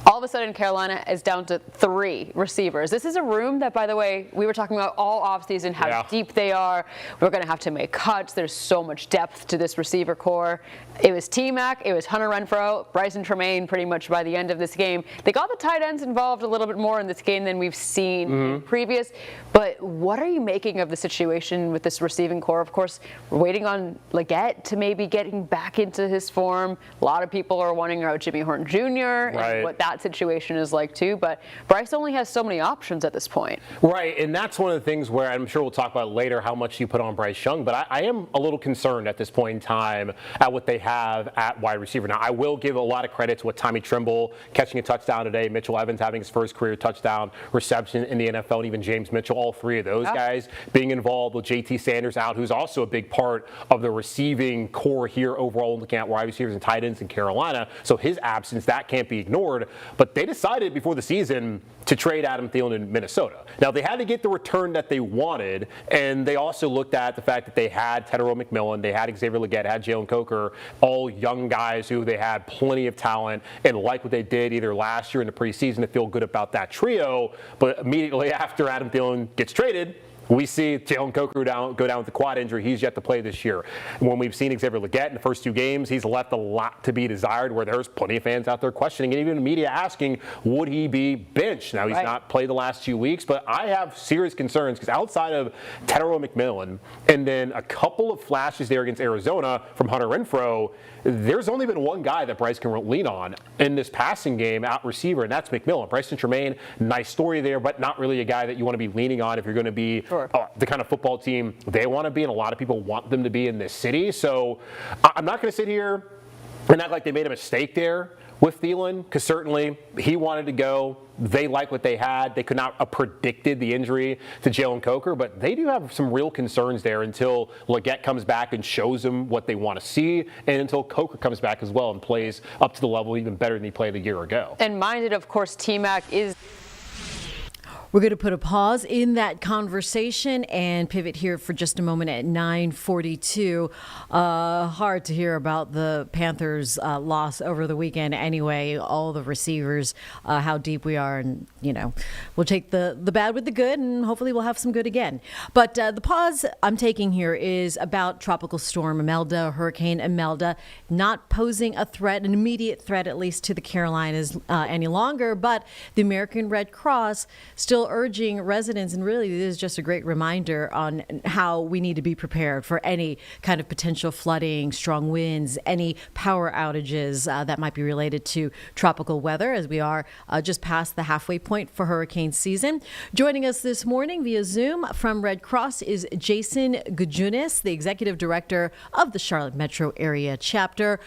All of a sudden, Carolina is down to 3 receivers. This is a room that, by the way, we were talking about all offseason, how deep they are. We're going to have to make cuts. There's so much depth to this receiver core. It was T-Mac, it was Hunter Renfrow, Bryson Tremaine pretty much by the end of this game. They got the tight ends involved a little bit more in this game than we've seen in previous. But what are you making of the situation with this receiving core? Of course, we're waiting on Leggett to maybe getting back into his form. A lot of people are wondering about Jimmy Horton Jr. and what that situation is like too. But Bryce only has so many options at this point. Right, and that's one of the things where I'm sure we'll talk about later how much you put on Bryce Young, but I am a little concerned at this point in time at what they have at wide receiver. Now, I will give a lot of credit to what Tommy Trimble catching a touchdown today, Mitchell Evans having his first career touchdown reception in the NFL, and even James Mitchell, all 3 of those guys being involved with JT Sanders out, who's also a big part of the receiving core here overall, looking at wide receivers and tight ends in Carolina. So his absence, that can't be ignored. But they decided before the season to trade Adam Thielen in Minnesota. Now, they had to get the return that they wanted, and they also looked at the fact that they had Tedero McMillan, they had Xavier Leggett, had Jalen Coker, all young guys who they had plenty of talent and like what they did either last year in the preseason to feel good about that trio. But immediately after Adam Thielen gets traded, we see Jalen Coker go down with the quad injury. He's yet to play this year. When we've seen Xavier Leggett in the first 2 games, he's left a lot to be desired, where there's plenty of fans out there questioning and even the media asking, would he be benched? Now, he's not played the last 2 weeks, but I have serious concerns because outside of Tedero McMillan and then a couple of flashes there against Arizona from Hunter Renfrow, there's only been one guy that Bryce can lean on in this passing game out receiver, and that's McMillan. Bryson Tremaine, nice story there, but not really a guy that you want to be leaning on if you're going to be the kind of football team they want to be, and a lot of people want them to be in this city. So I'm not going to sit here and act like they made a mistake there with Thielen, because certainly he wanted to go. They like what they had. They could not have predicted the injury to Jalen Coker, but they do have some real concerns there until Leggett comes back and shows them what they want to see, and until Coker comes back as well and plays up to the level even better than he played a year ago. And minded, of course, T-Mac is... We're going to put a pause in that conversation and pivot here for just a moment at 9:42. Hard to hear about the Panthers' loss over the weekend anyway. All the receivers, how deep we are, and we'll take the bad with the good, and hopefully we'll have some good again. But the pause I'm taking here is about Tropical Storm Imelda, Hurricane Imelda, not posing a threat, an immediate threat at least to the Carolinas any longer, but the American Red Cross still urging residents, and really this is just a great reminder on how we need to be prepared for any kind of potential flooding, strong winds, any power outages that might be related to tropical weather, as we are just past the halfway point for hurricane season. Joining us this morning via Zoom from Red Cross is Jason Gujunis, the executive director of the Charlotte Metro Area Chapter.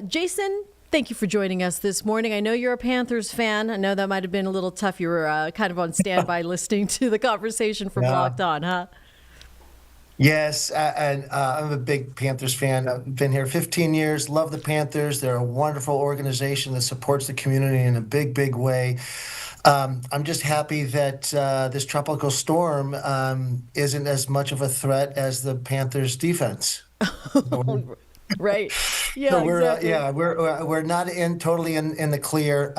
Jason, thank you for joining us this morning. I know you're a Panthers fan. I know that might have been a little tough. You were kind of on standby listening to the conversation from Locked On, huh? Yes, and I'm a big Panthers fan. I've been here 15 years, love the Panthers. They're a wonderful organization that supports the community in a big, big way. I'm just happy that this tropical storm isn't as much of a threat as the Panthers defense. Right. Yeah. So we're exactly. we're not totally in the clear,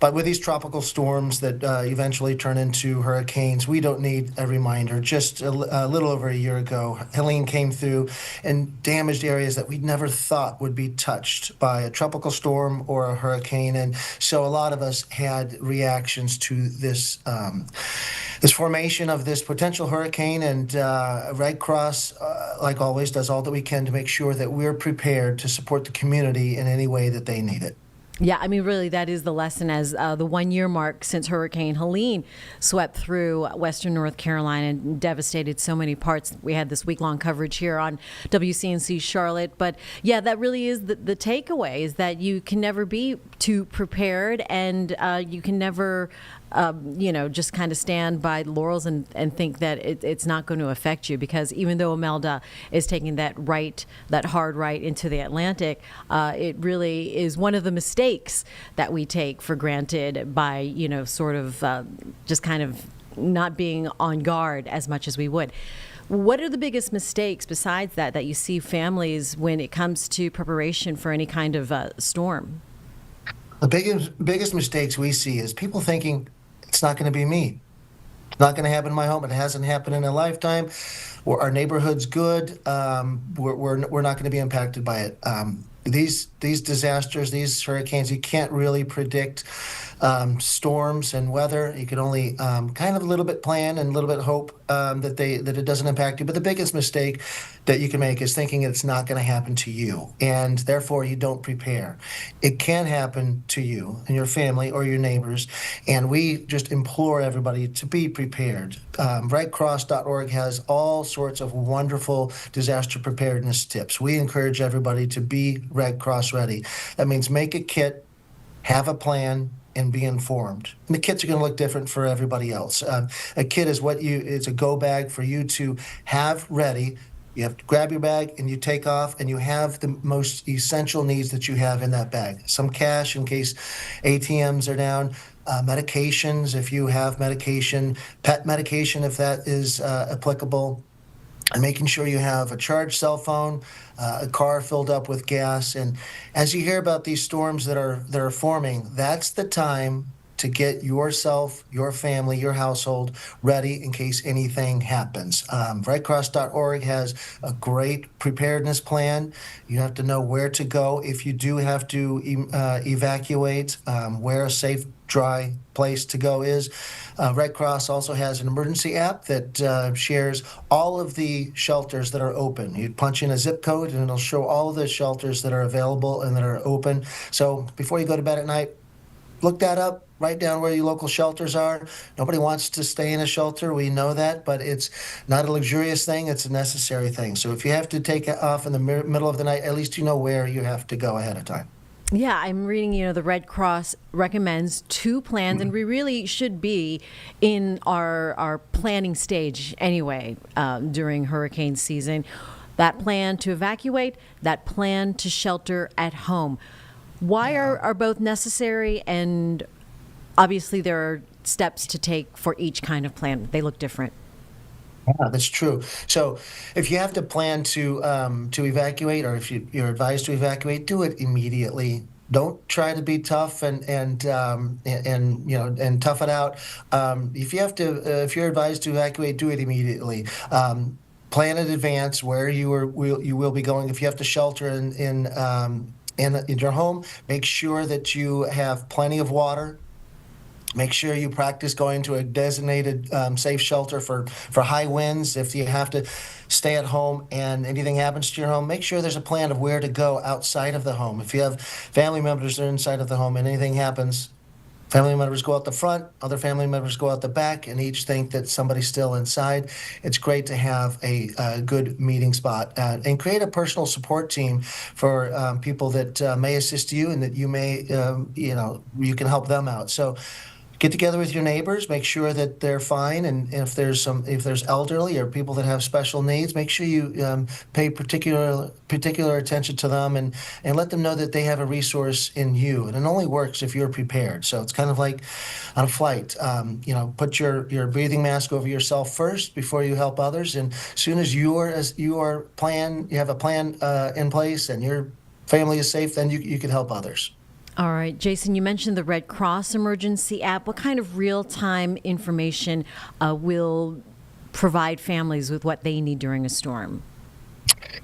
but with these tropical storms that eventually turn into hurricanes, we don't need a reminder. Just a little over a year ago, Helene came through and damaged areas that we never thought would be touched by a tropical storm or a hurricane, and so a lot of us had reactions to this. This formation of this potential hurricane, and Red Cross, like always, does all that we can to make sure that we're prepared to support the community in any way that they need it. Yeah, I mean, really, that is the lesson as the 1 year mark since Hurricane Helene swept through Western North Carolina and devastated so many parts. We had this week-long coverage here on WCNC Charlotte. But yeah, that really is the takeaway, is that you can never be too prepared, and you can never just kind of stand by laurels and think that it's not going to affect you, because even though Imelda is taking that hard right into the Atlantic, it really is one of the mistakes that we take for granted by, just kind of not being on guard as much as we would. What are the biggest mistakes besides that you see families when it comes to preparation for any kind of storm? The biggest mistakes we see is people thinking it's not going to be me. It's not going to happen in my home. It hasn't happened in a lifetime. Our neighborhood's good. We're not going to be impacted by it. These disasters, these hurricanes, you can't really predict storms and weather. You can only kind of a little bit plan and a little bit hope that it doesn't impact you. But the biggest mistake that you can make is thinking it's not going to happen to you, and therefore you don't prepare. It can happen to you and your family or your neighbors, and we just implore everybody to be prepared. RedCross.org has all sorts of wonderful disaster preparedness tips. We encourage everybody to be Red Cross ready. That means make a kit, have a plan, and be informed. And the kits are going to look different for everybody else. A kit is it's a go bag for you to have ready. You have to grab your bag and you take off, and you have the most essential needs that you have in that bag. Some cash in case ATMs are down, medications if you have medication, pet medication if that is applicable, and making sure you have a charged cell phone, a car filled up with gas. And as you hear about these storms that are forming, that's the time to get yourself, your family, your household ready in case anything happens. RedCross.org has a great preparedness plan. You have to know where to go if you do have to evacuate, where a safe, dry place to go is. Red Cross also has an emergency app that shares all of the shelters that are open. You punch in a zip code and it'll show all of the shelters that are available and that are open. So before you go to bed at night, look that up. Write down where your local shelters are. Nobody wants to stay in a shelter. We know that, but it's not a luxurious thing. It's a necessary thing. So if you have to take off in the middle of the night, at least you know where you have to go ahead of time. Yeah, I'm reading, the Red Cross recommends 2 plans, and we really should be in our planning stage anyway during hurricane season. That plan to evacuate, that plan to shelter at home. Why are both necessary? And obviously there are steps to take for each kind of plan. They look different. Yeah, that's true. So if you have to plan to evacuate, or if you're advised to evacuate, do it immediately. Don't try to be tough and tough it out. If you're advised to evacuate, do it immediately. Plan in advance where you will be going. If you have to shelter in your home, make sure that you have plenty of water. Make sure you practice going to a designated safe shelter for high winds. If you have to stay at home and anything happens to your home, make sure there's a plan of where to go outside of the home. If you have family members that are inside of the home and anything happens, family members go out the front, other family members go out the back, and each think that somebody's still inside. It's great to have a good meeting spot and create a personal support team for people that may assist you and that you may, you can help them out. So get together with your neighbors, make sure that they're fine, and if there's elderly or people that have special needs, make sure you pay particular attention to them and let them know that they have a resource in you. And it only works if you're prepared. So it's kind of like on a flight. Put your breathing mask over yourself first before you help others. And as soon as you have a plan in place and your family is safe, then you can help others. All right, Jason, you mentioned the Red Cross emergency app. What kind of real-time information will provide families with what they need during a storm?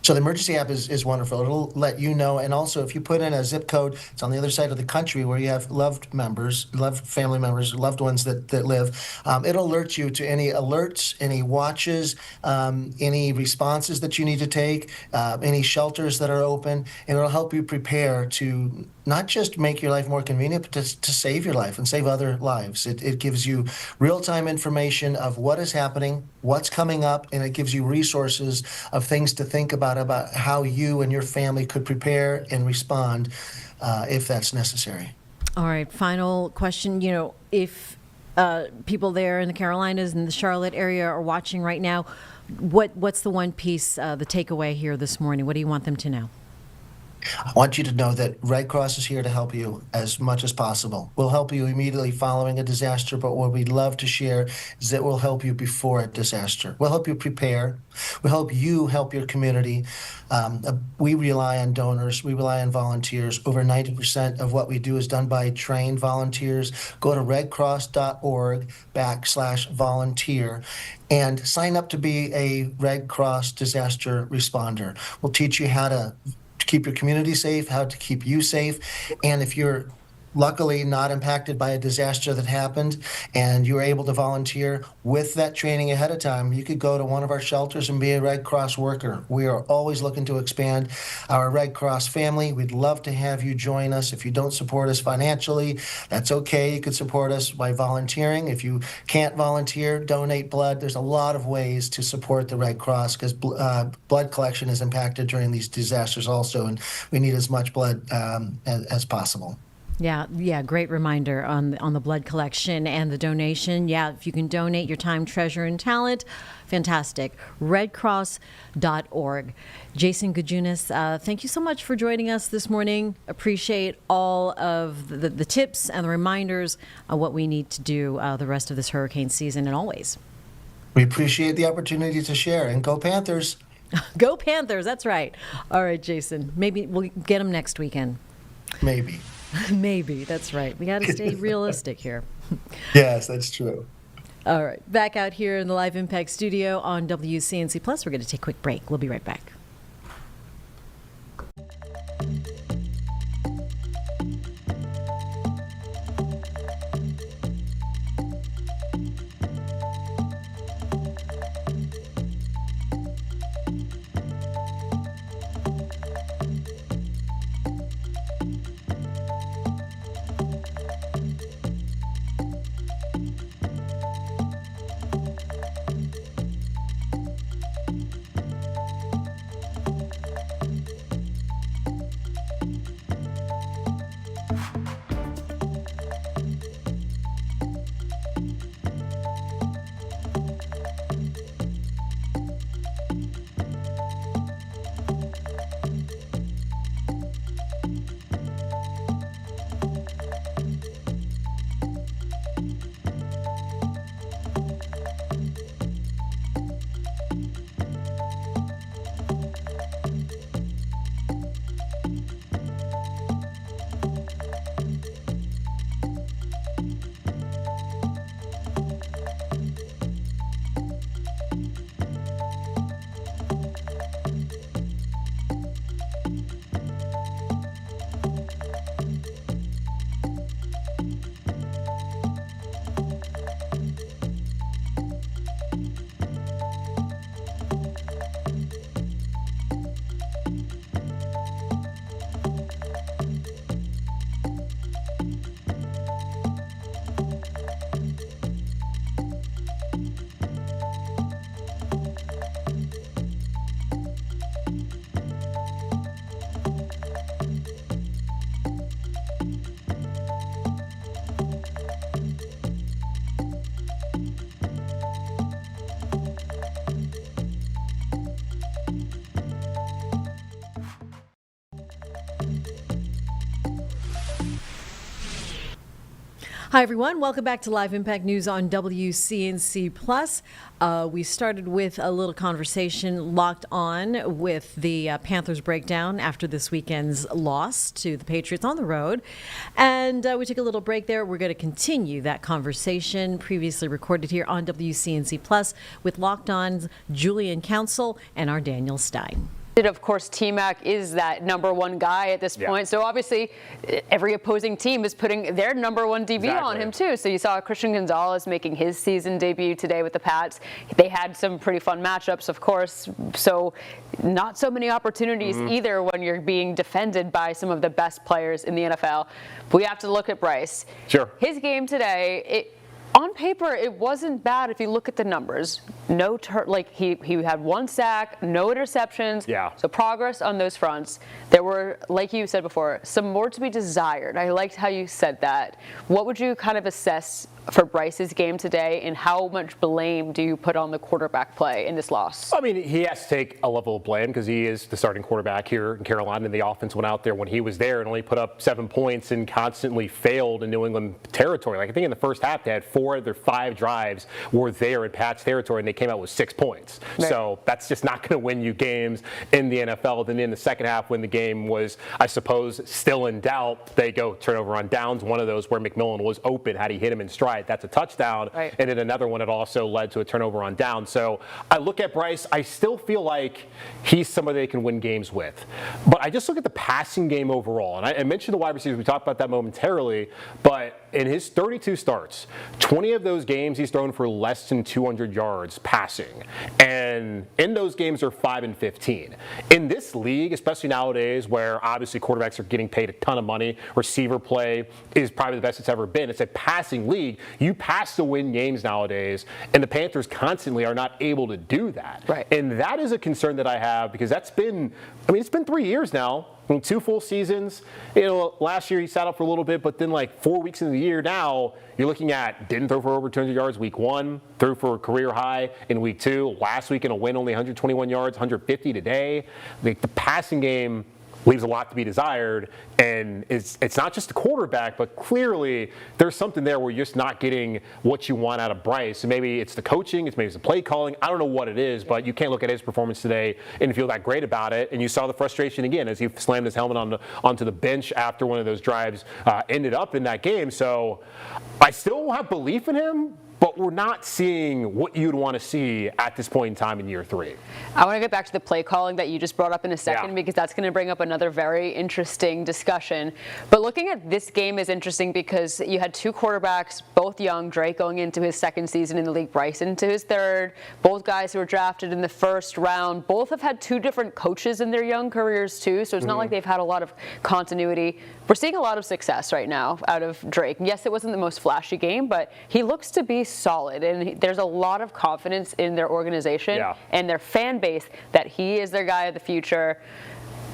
So the emergency app is wonderful. It'll let you know, and also if you put in a zip code, it's on the other side of the country where you have loved family members, loved ones that live. It'll alert you to any alerts, any watches, any responses that you need to take, any shelters that are open, and it'll help you prepare to not just make your life more convenient, but to save your life and save other lives. It gives you real-time information of what is happening, what's coming up, and it gives you resources of things to think about how you and your family could prepare and respond if that's necessary. All right, final question. If people there in the Carolinas and the Charlotte area are watching right now, what's the one piece, the takeaway here this morning? What do you want them to know? I want you to know that Red Cross is here to help you as much as possible. We'll help you immediately following a disaster, but what we'd love to share is that we'll help you before a disaster. We'll help you prepare. We'll help you help your community. We rely on donors. We rely on volunteers. Over 90% of what we do is done by trained volunteers. Go to redcross.org/volunteer and sign up to be a Red Cross disaster responder. We'll teach you how to keep your community safe, how to keep you safe. And if you're luckily not impacted by a disaster that happened and you were able to volunteer with that training ahead of time, you could go to one of our shelters and be a Red Cross worker. We are always looking to expand our Red Cross family. We'd love to have you join us. If you don't support us financially, that's okay. You could support us by volunteering. If you can't volunteer, donate blood. There's a lot of ways to support the Red Cross because blood collection is impacted during these disasters also, and we need as much blood as possible. Yeah, great reminder on the blood collection and the donation. Yeah, if you can donate your time, treasure, and talent, fantastic. redcross.org. Jason Gajunas, thank you so much for joining us this morning. Appreciate all of the tips and the reminders of what we need to do the rest of this hurricane season and always. We appreciate the opportunity to share, and go Panthers. Go Panthers, that's right. All right, Jason, maybe we'll get them next weekend. Maybe. Maybe, that's right. We got to stay realistic here. Yes, that's true. All right, back out here in the Live Impact studio on WCNC Plus. We're going to take a quick break. We'll be right back. Hi, everyone. Welcome back to Live Impact News on WCNC Plus. We started with a little conversation locked on with the Panthers breakdown after this weekend's loss to the Patriots on the road. And we took a little break there. We're going to continue that conversation previously recorded here on WCNC Plus with Locked On's Julian Council and our Daniel Stein. Of course, T-Mac is that number one guy at this point. So obviously, every opposing team is putting their number one DB on him too. So you saw Christian Gonzalez making his season debut today with the Pats. They had some pretty fun matchups, of course. So not so many opportunities either when you're being defended by some of the best players in the NFL. But we have to look at Bryce. Sure. His game today, On paper, it wasn't bad if you look at the numbers. No, he had 1 sack, no interceptions. Yeah. So progress on those fronts. There were, like you said before, some more to be desired. I liked how you said that. What would you kind of assess for Bryce's game today, and how much blame do you put on the quarterback play in this loss? I mean, he has to take a level of blame because he is the starting quarterback here in Carolina, and the offense went out there when he was there and only put up 7 points and constantly failed in New England territory. Like, I think in the first half they had 4 of their 5 drives were there in Pat's territory, and they came out with 6 points. Right. So that's just not going to win you games in the NFL. Then in the second half, when the game was, I suppose, still in doubt, they go turnover on downs. One of those where McMillan was open, had he hit him in stride, that's a touchdown. Right. And then another one that also led to a turnover on down. So I look at Bryce, I still feel like he's somebody they can win games with. But I just look at the passing game overall. And I mentioned the wide receivers. We talked about that momentarily. But in his 32 starts, 20 of those games he's thrown for less than 200 yards passing. And in those games are 5 and 15. In this league, especially nowadays where obviously quarterbacks are getting paid a ton of money, receiver play is probably the best it's ever been. It's a passing league. You pass to win games nowadays, and the Panthers constantly are not able to do that. Right. And that is a concern that I have because it's been 3 years now. 2 full seasons. Last year he sat up for a little bit, but then like 4 weeks into the year now, you're looking at didn't throw for over 200 yards week 1, threw for a career high in week 2. Last week in a win, only 121 yards, 150 today. The passing game leaves a lot to be desired, and it's not just the quarterback, but clearly there's something there where you're just not getting what you want out of Bryce. And maybe it's the coaching, maybe it's the play calling. I don't know what it is, but you can't look at his performance today and feel that great about it. And you saw the frustration again as he slammed his helmet onto the bench after one of those drives ended up in that game. So I still have belief in him, but we're not seeing what you'd want to see at this point in time in year 3. I want to get back to the play calling that you just brought up in a second, because that's going to bring up another very interesting discussion. But looking at this game is interesting because you had 2 quarterbacks, both young, Drake going into his 2nd season in the league, Bryce into his 3rd, both guys who were drafted in the 1st round. Both have had 2 different coaches in their young careers too, so it's not like they've had a lot of continuity. We're seeing a lot of success right now out of Drake. Yes, it wasn't the most flashy game, but he looks to be solid, and there's a lot of confidence in their organization and their fan base that he is their guy of the future.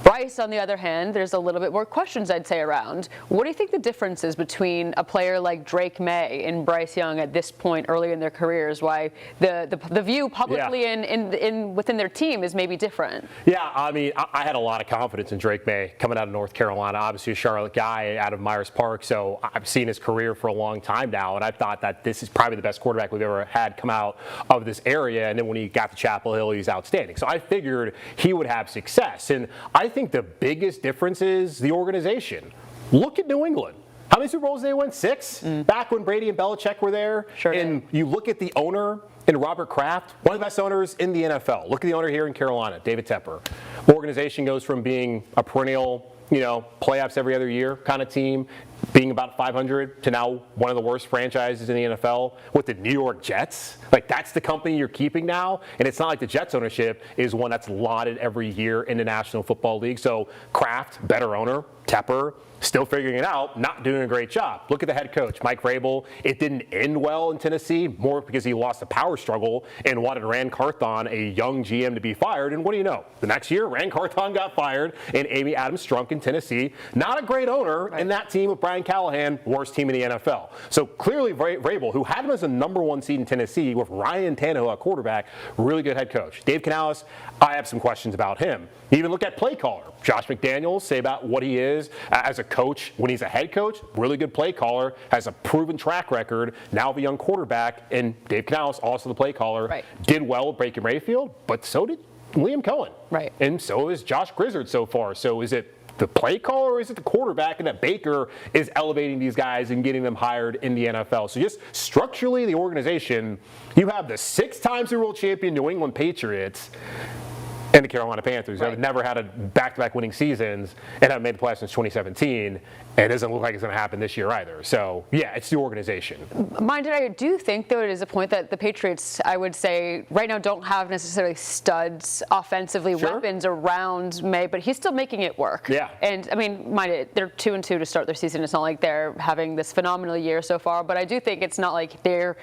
Bryce, on the other hand, there's a little bit more questions, I'd say, around. What do you think the difference is between a player like Drake May and Bryce Young at this point early in their careers? Why the view publicly and within their team is maybe different? Yeah, I mean, I had a lot of confidence in Drake May coming out of North Carolina. Obviously a Charlotte guy out of Myers Park, so I've seen his career for a long time now, and I thought that this is probably the best quarterback we've ever had come out of this area. And then when he got to Chapel Hill, he was outstanding. So I figured he would have success. And I think the biggest difference is the organization. Look at New England. How many Super Bowls did they win? 6? Back when Brady and Belichick were there. Sure. And you look at the owner in Robert Kraft, one of the best owners in the NFL. Look at the owner here in Carolina, David Tepper. Organization goes from being a perennial, playoffs every other year kind of team, being about 500 to now one of the worst franchises in the NFL with the New York Jets. Like, that's the company you're keeping now. And it's not like the Jets ownership is one that's lauded every year in the National Football League. So Kraft, better owner. Tepper, still figuring it out, not doing a great job. Look at the head coach, Mike Vrabel. It didn't end well in Tennessee, more because he lost a power struggle and wanted Rand Carthon, a young GM, to be fired. And what do you know? The next year, Rand Carthon got fired, and Amy Adams Strunk in Tennessee. Not a great owner in that team with Brian Callahan, worst team in the NFL. So clearly Vrabel, who had him as a #1 seed in Tennessee with Ryan Tannehill at quarterback, really good head coach. Dave Canales, I have some questions about him. Even look at play caller. Josh McDaniels, say about what he is as a coach when he's a head coach, really good play caller, has a proven track record, now of a young quarterback, and Dave Canales, also the play caller, did well with Baker Mayfield, but so did Liam Cohen. Right. And so is Josh Grizzard so far. So is it the play caller or is it the quarterback, and that Baker is elevating these guys and getting them hired in the NFL? So just structurally, the organization, you have the 6-time Super Bowl champion New England Patriots and the Carolina Panthers, who have never had a back-to-back winning seasons and haven't made the playoffs since 2017, and it doesn't look like it's going to happen this year either. So, yeah, it's the organization. Mind you, I do think, though, it is a point that the Patriots, I would say, right now don't have necessarily studs offensively, weapons around May, but he's still making it work. Yeah. And, I mean, mind it, they're 2-2 to start their season. It's not like they're having this phenomenal year so far, but I do think it's not like they're,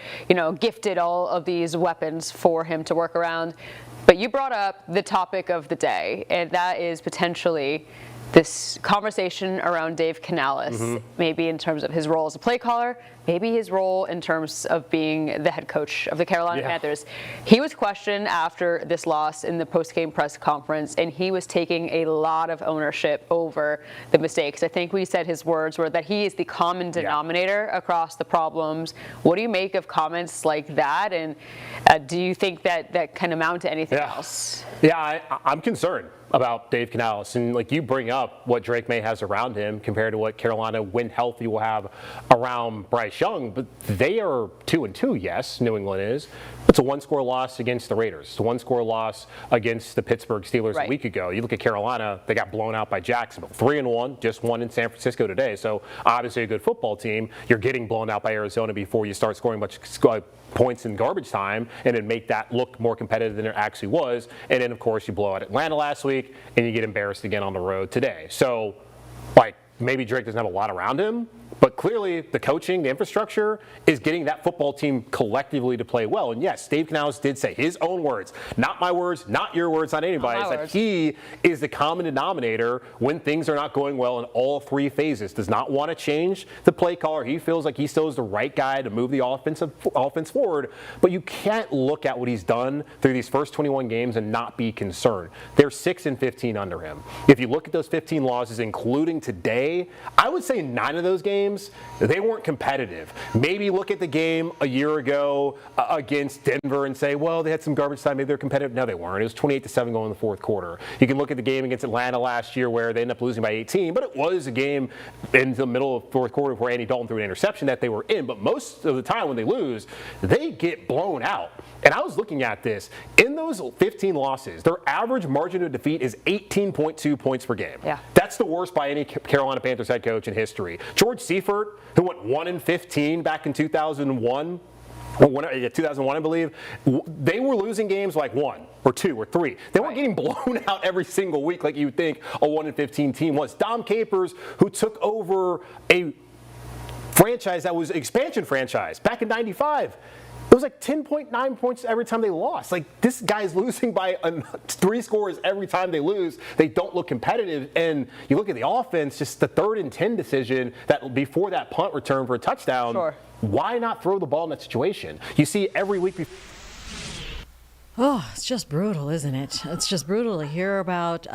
gifted all of these weapons for him to work around. But you brought up the topic of the day, and that is potentially this conversation around Dave Canales, maybe in terms of his role as a play caller, maybe his role in terms of being the head coach of the Carolina Panthers. He was questioned after this loss in the post-game press conference, and he was taking a lot of ownership over the mistakes. I think we said his words were that he is the common denominator across the problems. What do you make of comments like that, and do you think that can amount to anything else? Yeah, I'm concerned about Dave Canales, and like you bring up what Drake May has around him compared to what Carolina, when healthy, will have around Bryce Young, but they are 2-2. Yes, New England is. It's a one-score loss against the Raiders. It's a one-score loss against the Pittsburgh Steelers a week ago. You look at Carolina; they got blown out by Jacksonville. 3-1, just won in San Francisco today. So obviously a good football team. You're getting blown out by Arizona before you start scoring much points in garbage time, and then make that look more competitive than it actually was. And then, of course, you blow out Atlanta last week, and you get embarrassed again on the road today. So, maybe Drake doesn't have a lot around him, but clearly the coaching, the infrastructure is getting that football team collectively to play well. And yes, Dave Canales did say his own words, not my words, not your words, not anybody's, that he is the common denominator when things are not going well in all three phases. Does not want to change the play caller. He feels like he still is the right guy to move the offense forward, but you can't look at what he's done through these first 21 games and not be concerned. They're 6-15 under him. If you look at those 15 losses, including today, I would say 9 of those games, they weren't competitive. Maybe look at the game a year ago against Denver and say, well, they had some garbage time, maybe they're competitive. No, they weren't. It was 28-7 going in the fourth quarter. You can look at the game against Atlanta last year where they ended up losing by 18, but it was a game in the middle of the fourth quarter where Andy Dalton threw an interception that they were in. But most of the time when they lose, they get blown out. And I was looking at this. In those 15 losses, their average margin of defeat is 18.2 points per game. Yeah. That's the worst by any Carolina Panthers head coach in history. George Seifert, who went 1-15 back in 2001, 2001, I believe, they were losing games like 1 or 2 or 3. They weren't getting blown out every single week like you would think a 1-15 team was. Dom Capers, who took over a franchise that was an expansion franchise back in 95, it was like 10.9 points every time they lost. Like, this guy's losing by 3 scores every time they lose. They don't look competitive. And you look at the offense, just the 3rd and 10 decision that before that punt return for a touchdown. Sure. Why not throw the ball in that situation? You see every week before. Oh, it's just brutal, isn't it? It's just brutal to hear about,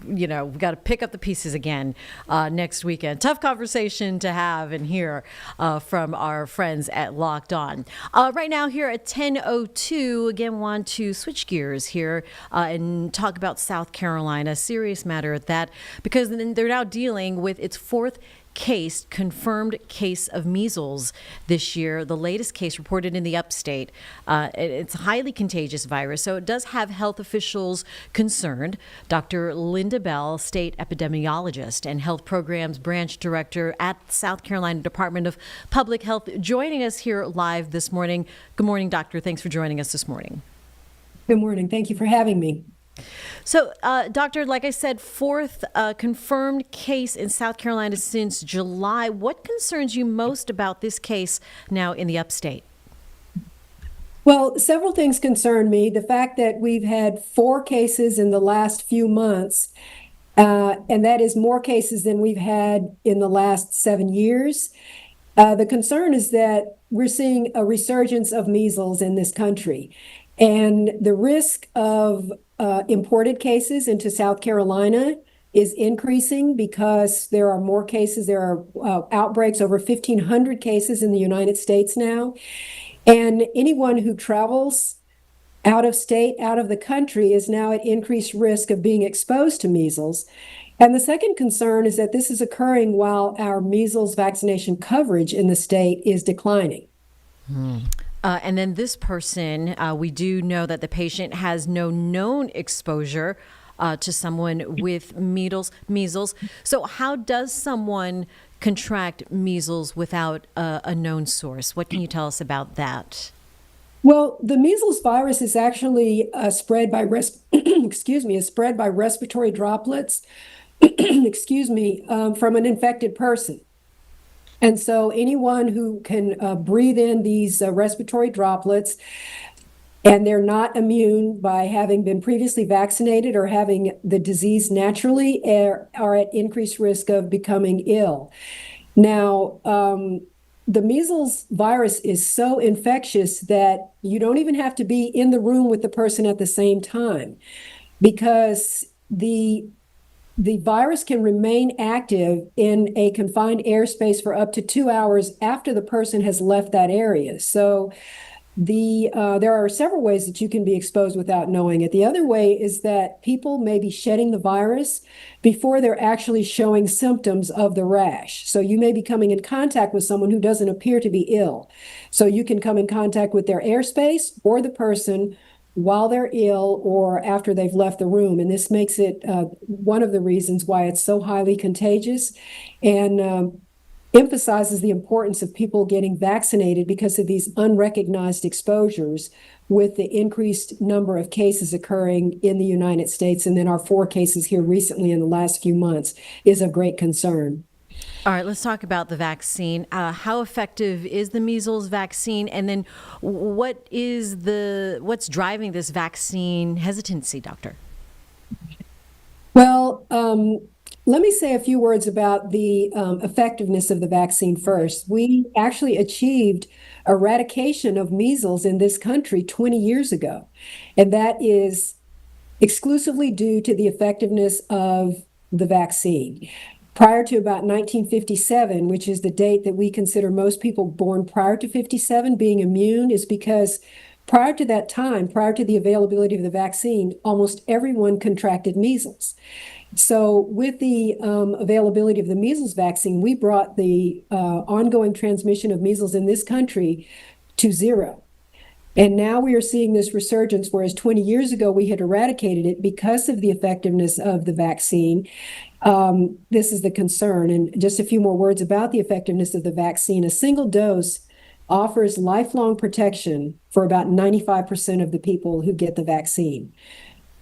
we've got to pick up the pieces again next weekend. Tough conversation to have and hear from our friends at Locked On. Right now here at 10:02, again, want to switch gears here and talk about South Carolina. Serious matter at that, because they're now dealing with its 4th confirmed case of measles this year. The latest case reported in the upstate. It's a highly contagious virus, so it does have health officials concerned. Dr. Linda Bell, state epidemiologist and health programs branch director at South Carolina Department of Public Health, joining us here live this morning. Good morning, doctor. Thanks for joining us this morning. Good morning. Thank you for having me. So, doctor, like I said, 4th confirmed case in South Carolina since July. What concerns you most about this case now in the upstate? Well, several things concern me. The fact that we've had 4 cases in the last few months, and that is more cases than we've had in the last 7 years. The concern is that we're seeing a resurgence of measles in this country, and the risk of imported cases into South Carolina is increasing because there are more cases. There are outbreaks, over 1,500 cases in the United States now. And anyone who travels out of state, out of the country, is now at increased risk of being exposed to measles. And the second concern is that this is occurring while our measles vaccination coverage in the state is declining. And then this person, we do know that the patient has no known exposure to someone with measles. So how does someone contract measles without a known source? What can you tell us about that? Well, the measles virus is actually spread by excuse me, is spread by respiratory droplets, excuse me, from an infected person. And so anyone who can breathe in these respiratory droplets and they're not immune by having been previously vaccinated or having the disease naturally are at increased risk of becoming ill. Now, the measles virus is so infectious that you don't even have to be in the room with the person at the same time, because the virus can remain active in a confined airspace for up to 2 hours after the person has left that area. So there are several ways that you can be exposed without knowing it. The other way is that people may be shedding the virus before they're actually showing symptoms of the rash. So you may be coming in contact with someone who doesn't appear to be ill. So you can come in contact with their airspace or the person while they're ill or after they've left the room. And this makes it one of the reasons why it's so highly contagious, and emphasizes the importance of people getting vaccinated because of these unrecognized exposures, with the increased number of cases occurring in the United States. And then our 4 cases here recently in the last few months is of great concern. All right, let's talk about the vaccine. How effective is the measles vaccine? And then what's driving this vaccine hesitancy, doctor? Well, let me say a few words about the effectiveness of the vaccine first. We actually achieved eradication of measles in this country 20 years ago, and that is exclusively due to the effectiveness of the vaccine. Prior to about 1957, which is the date that we consider most people born prior to 57 being immune, is because prior to that time, prior to the availability of the vaccine, almost everyone contracted measles. So with the availability of the measles vaccine, we brought the ongoing transmission of measles in this country to 0. And now we are seeing this resurgence, whereas 20 years ago we had eradicated it because of the effectiveness of the vaccine. This is the concern. And just a few more words about the effectiveness of the vaccine. A single dose offers lifelong protection for about 95% of the people who get the vaccine.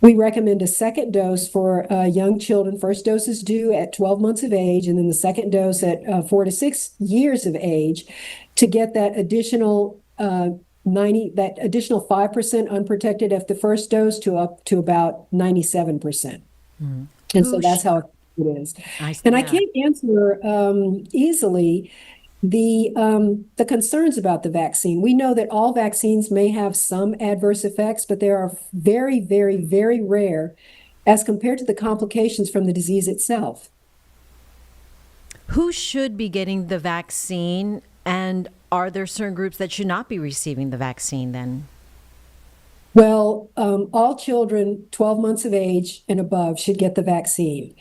We recommend a second dose for young children. First dose is due at 12 months of age, and then the second dose at 4 to 6 years of age, to get that additional 5% unprotected after the first dose to up to about 97%. And so that's how it is. And I can't answer easily the concerns about the vaccine. We know that all vaccines may have some adverse effects, but they are very, very, very rare as compared to the complications from the disease itself. Who should be getting the vaccine, and are there certain groups that should not be receiving the vaccine then? Well, all children 12 months of age and above should get the vaccine.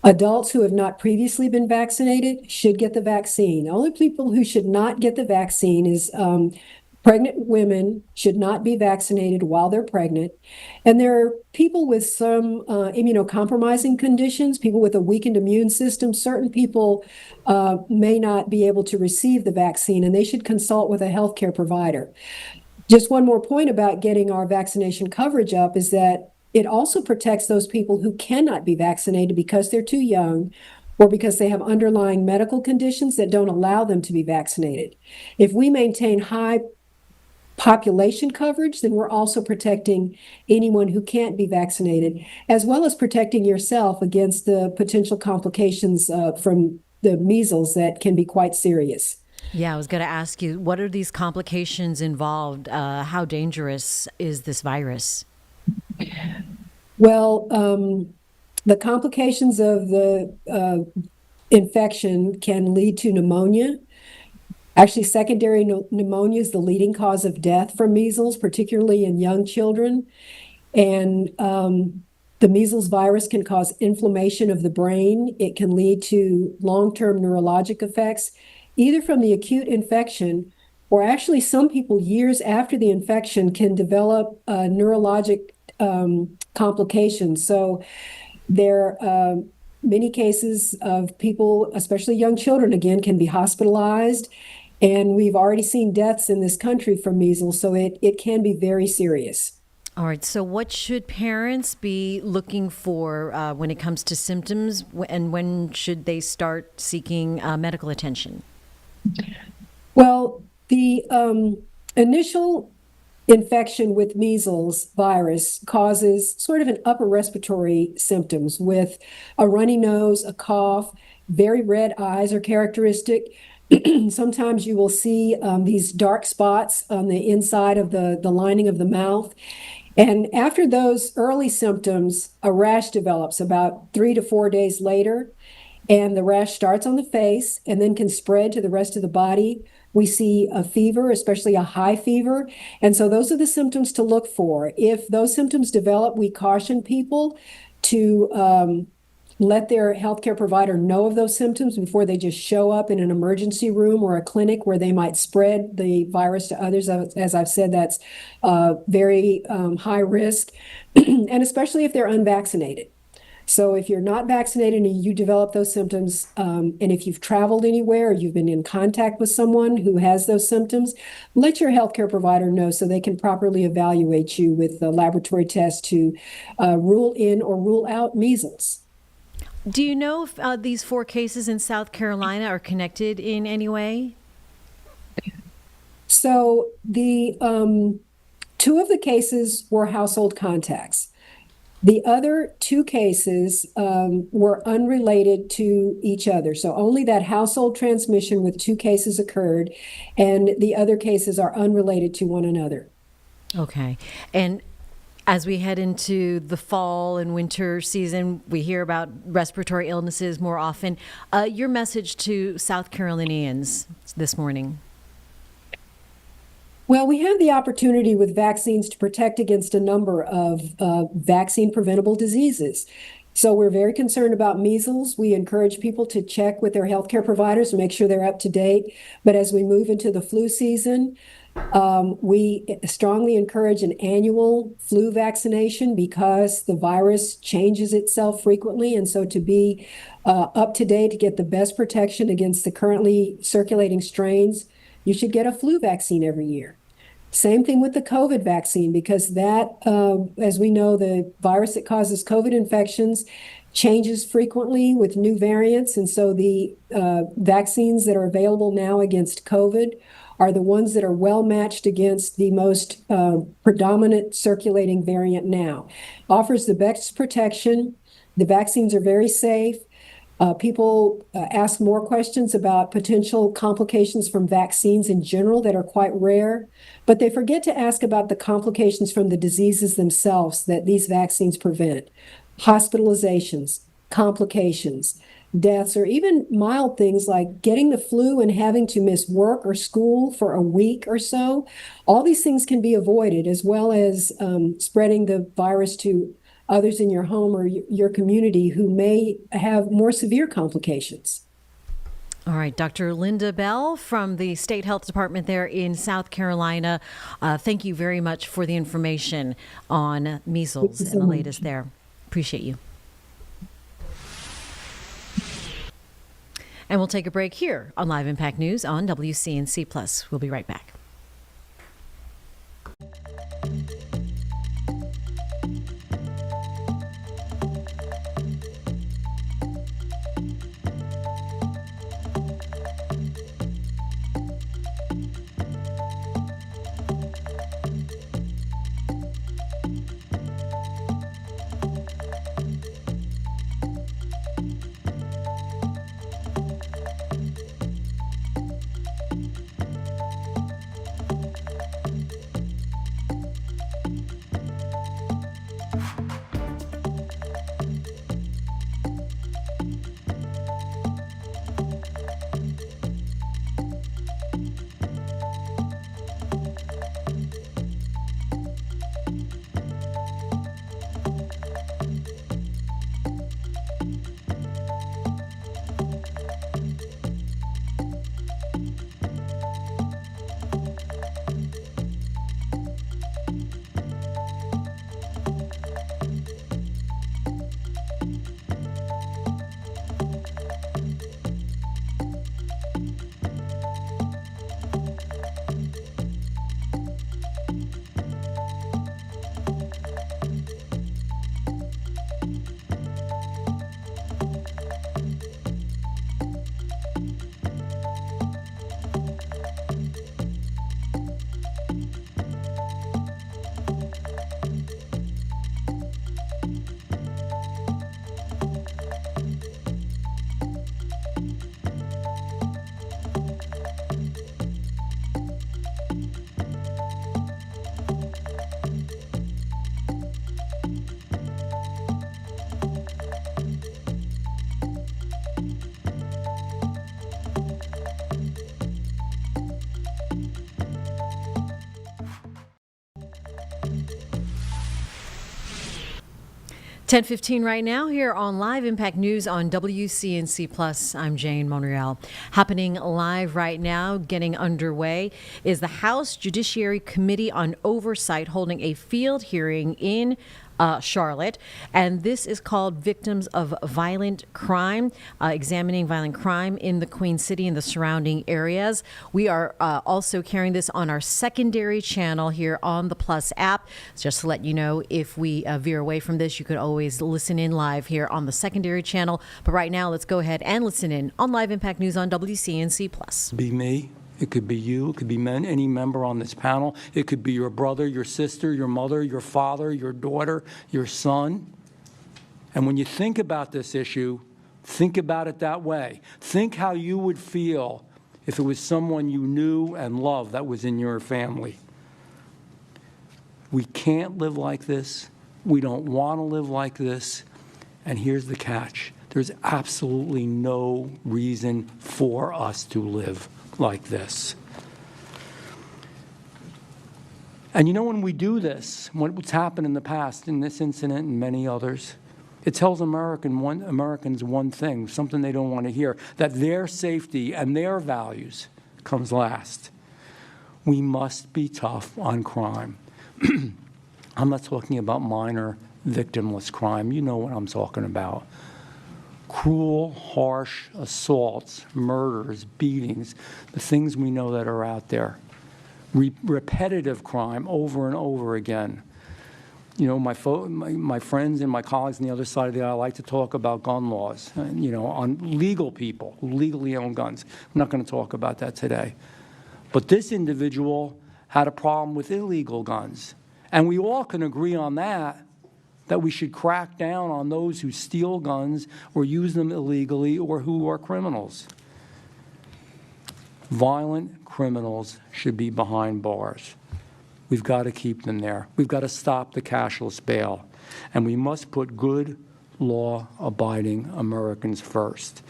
Adults who have not previously been vaccinated should get the vaccine. The only people who should not get the vaccine is pregnant women should not be vaccinated while they're pregnant. And there are people with some immunocompromising conditions, people with a weakened immune system. Certain people may not be able to receive the vaccine, and they should consult with a healthcare provider. Just one more point about getting our vaccination coverage up is that it also protects those people who cannot be vaccinated because they're too young or because they have underlying medical conditions that don't allow them to be vaccinated. If we maintain high population coverage, then we're also protecting anyone who can't be vaccinated, as well as protecting yourself against the potential complications from the measles that can be quite serious. Yeah, I was going to ask you, what are these complications involved? How dangerous is this virus? Well, the complications of the infection can lead to pneumonia. Actually, secondary pneumonia is the leading cause of death from measles, particularly in young children. And the measles virus can cause inflammation of the brain. It can lead to long-term neurologic effects, either from the acute infection or actually some people years after the infection can develop neurologic complications. So there are many cases of people, especially young children, again, can be hospitalized. And we've already seen deaths in this country from measles, so it can be very serious. All right. So, what should parents be looking for when it comes to symptoms, and when should they start seeking medical attention? Well, the initial infection with measles virus causes sort of an upper respiratory symptoms with a runny nose, a cough, very red eyes are characteristic. Sometimes you will see these dark spots on the inside of the lining of the mouth. And after those early symptoms, a rash develops about 3 to 4 days later. And the rash starts on the face and then can spread to the rest of the body. We see a fever, especially a high fever. And so those are the symptoms to look for. If those symptoms develop, we caution people to let their healthcare provider know of those symptoms before they just show up in an emergency room or a clinic where they might spread the virus to others. As I've said, that's very high risk, and especially if they're unvaccinated. So if you're not vaccinated and you develop those symptoms, and if you've traveled anywhere or you've been in contact with someone who has those symptoms, let your healthcare provider know so they can properly evaluate you with the laboratory test to rule in or rule out measles. Do you know if these 4 cases in South Carolina are connected in any way? So the 2 of the cases were household contacts. The other 2 cases were unrelated to each other. So only that household transmission with 2 cases occurred, and the other cases are unrelated to one another. Okay. And as we head into the fall and winter season, we hear about respiratory illnesses more often. Your message to South Carolinians this morning? Well, we have the opportunity with vaccines to protect against a number of vaccine-preventable diseases. So we're very concerned about measles. We encourage people to check with their healthcare providers to make sure they're up to date. But as we move into the flu season, we strongly encourage an annual flu vaccination because the virus changes itself frequently. And so to be up to date, to get the best protection against the currently circulating strains, you should get a flu vaccine every year. Same thing with the COVID vaccine, because that, as we know, the virus that causes COVID infections changes frequently with new variants. And so the vaccines that are available now against COVID are the ones that are well matched against the most predominant circulating variant now. Offers the best protection. The vaccines are very safe. People ask more questions about potential complications from vaccines in general that are quite rare, but they forget to ask about the complications from the diseases themselves that these vaccines prevent. Hospitalizations, complications, deaths, or even mild things like getting the flu and having to miss work or school for a week or so. All these things can be avoided, as well as spreading the virus to others in your home or your community who may have more severe complications. All right, Dr. Linda Bell from the State Health Department there in South Carolina. Thank you very much for the information on measles and the latest there. Appreciate you. And we'll take a break here on Live Impact News on WCNC+. We'll be right back. 10:15 right now here on Live Impact News on WCNC Plus. I'm Jane Monreal. Happening live right now, getting underway, is the House Judiciary Committee on Oversight holding a field hearing in Charlotte, and this is called Victims of Violent Crime, examining violent crime in the Queen City and the surrounding areas. We are also carrying this on our secondary channel here on the Plus app. Just to let you know, if we veer away from this, you could always listen in live here on the secondary channel. But right now, let's go ahead and listen in on Live Impact News on WCNC Plus. Be me. It could be you. It could be any member on this panel. It could be your brother, your sister, your mother, your father, your daughter, your son. And when you think about this issue, think about it that way. Think how you would feel if it was someone you knew and loved that was in your family. We can't live like this. We don't want to live like this. And here's the catch. There's absolutely no reason for us to live like this. And you know, when we do this, what's happened in the past, in this incident and many others, it tells Americans one thing, something they don't want to hear, that their safety and their values comes last. We must be tough on crime. I'm not talking about minor victimless crime. You know what I'm talking about. Cruel, harsh assaults, murders, beatings, the things we know that are out there. Repetitive crime over and over again. You know, my friends and my colleagues on the other side of the aisle like to talk about gun laws, you know, on legal people who legally own guns. I'm not going to talk about that today. But this individual had a problem with illegal guns. And we all can agree on that we should crack down on those who steal guns or use them illegally or who are criminals. Violent criminals should be behind bars. We've got to keep them there. We've got to stop the cashless bail. And we must put good, law-abiding Americans first.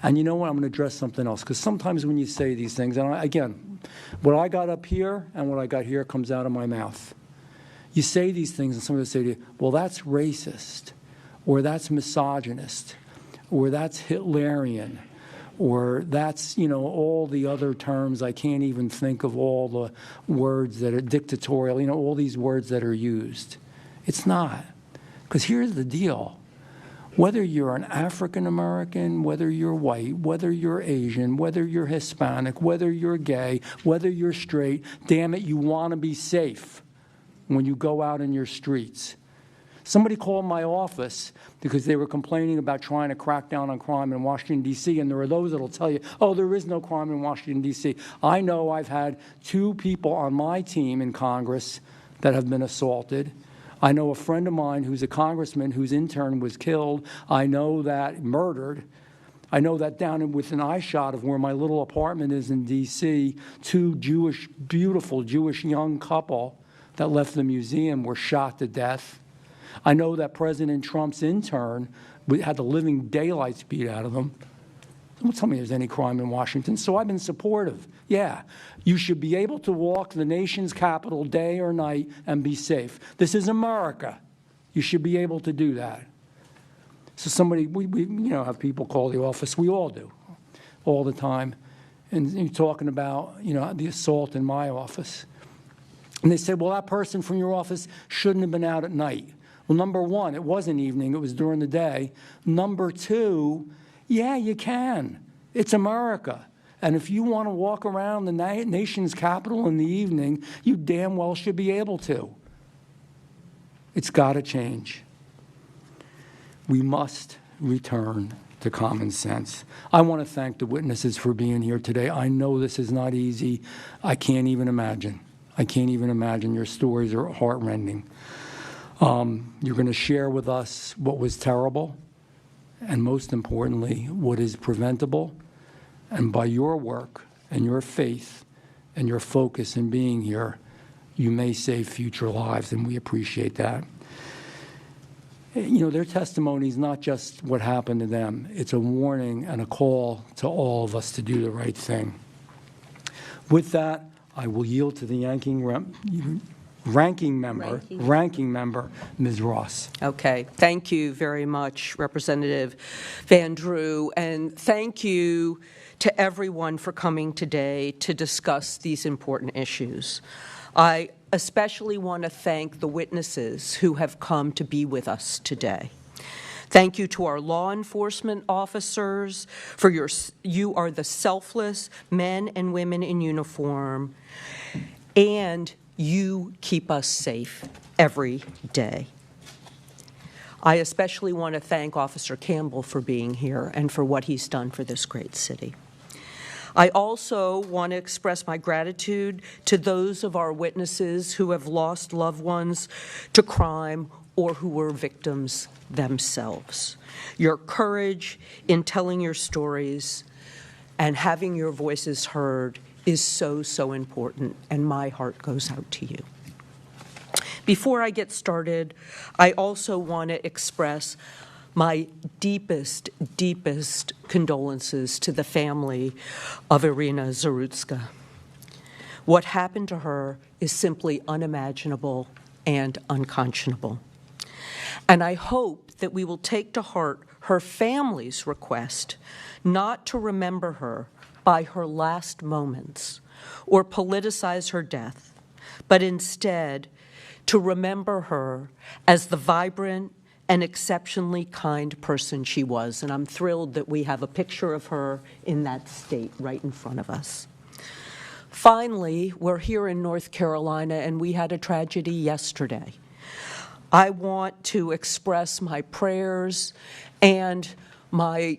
And you know what? I'm going to address something else, because sometimes when you say these things, and again, what I got up here and what I got here comes out of my mouth. You say these things and somebody will say to you, well, that's racist, or that's misogynist, or that's Hitlerian, or that's, you know, all the other terms. I can't even think of all the words that are dictatorial, you know, all these words that are used. It's not. Because here's the deal. Whether you're an African American, whether you're white, whether you're Asian, whether you're Hispanic, whether you're gay, whether you're straight, damn it, you want to be safe when you go out in your streets. Somebody called my office because they were complaining about trying to crack down on crime in Washington, D.C., and there are those that will tell you, oh, there is no crime in Washington, D.C. I know I've had 2 people on my team in Congress that have been assaulted. I know a friend of mine who's a congressman whose intern was killed. I know that murdered. I know that down within eyeshot of where my little apartment is in D.C., 2 beautiful Jewish young couple that left the museum were shot to death. I know that President Trump's intern had the living daylights beat out of them. Don't tell me there's any crime in Washington. So I've been supportive. Yeah, you should be able to walk the nation's capital day or night and be safe. This is America. You should be able to do that. So somebody, we you know, have people call the office. We all do, all the time. And you're talking about, you know, the assault in my office. And they said, well, that person from your office shouldn't have been out at night. Well, number one, it wasn't evening. It was during the day. Number two, yeah, you can. It's America. And if you want to walk around the nation's capital in the evening, you damn well should be able to. It's got to change. We must return to common sense. I want to thank the witnesses for being here today. I know this is not easy. I can't even imagine. I can't even imagine. Your stories are heartrending. You're going to share with us what was terrible, and most importantly, what is preventable. And by your work and your faith and your focus in being here, you may save future lives, and we appreciate that. You know, their testimony is not just what happened to them. It's a warning and a call to all of us to do the right thing. With that, I will yield to the Ranking member, Ms. Ross. Okay. Thank you very much, Representative Van Drew, and thank you to everyone for coming today to discuss these important issues. I especially want to thank the witnesses who have come to be with us today. Thank you to our law enforcement officers for you are the selfless men and women in uniform, and you keep us safe every day. I especially want to thank Officer Campbell for being here and for what he's done for this great city. I also want to express my gratitude to those of our witnesses who have lost loved ones to crime or who were victims themselves. Your courage in telling your stories and having your voices heard is so, so important, and my heart goes out to you. Before I get started, I also want to express my deepest, deepest condolences to the family of Irina Zarutska. What happened to her is simply unimaginable and unconscionable. And I hope that we will take to heart her family's request not to remember her by her last moments or politicize her death, but instead to remember her as the vibrant and exceptionally kind person she was. And I'm thrilled that we have a picture of her in that state right in front of us. Finally, we're here in North Carolina, and we had a tragedy yesterday. I want to express my prayers and my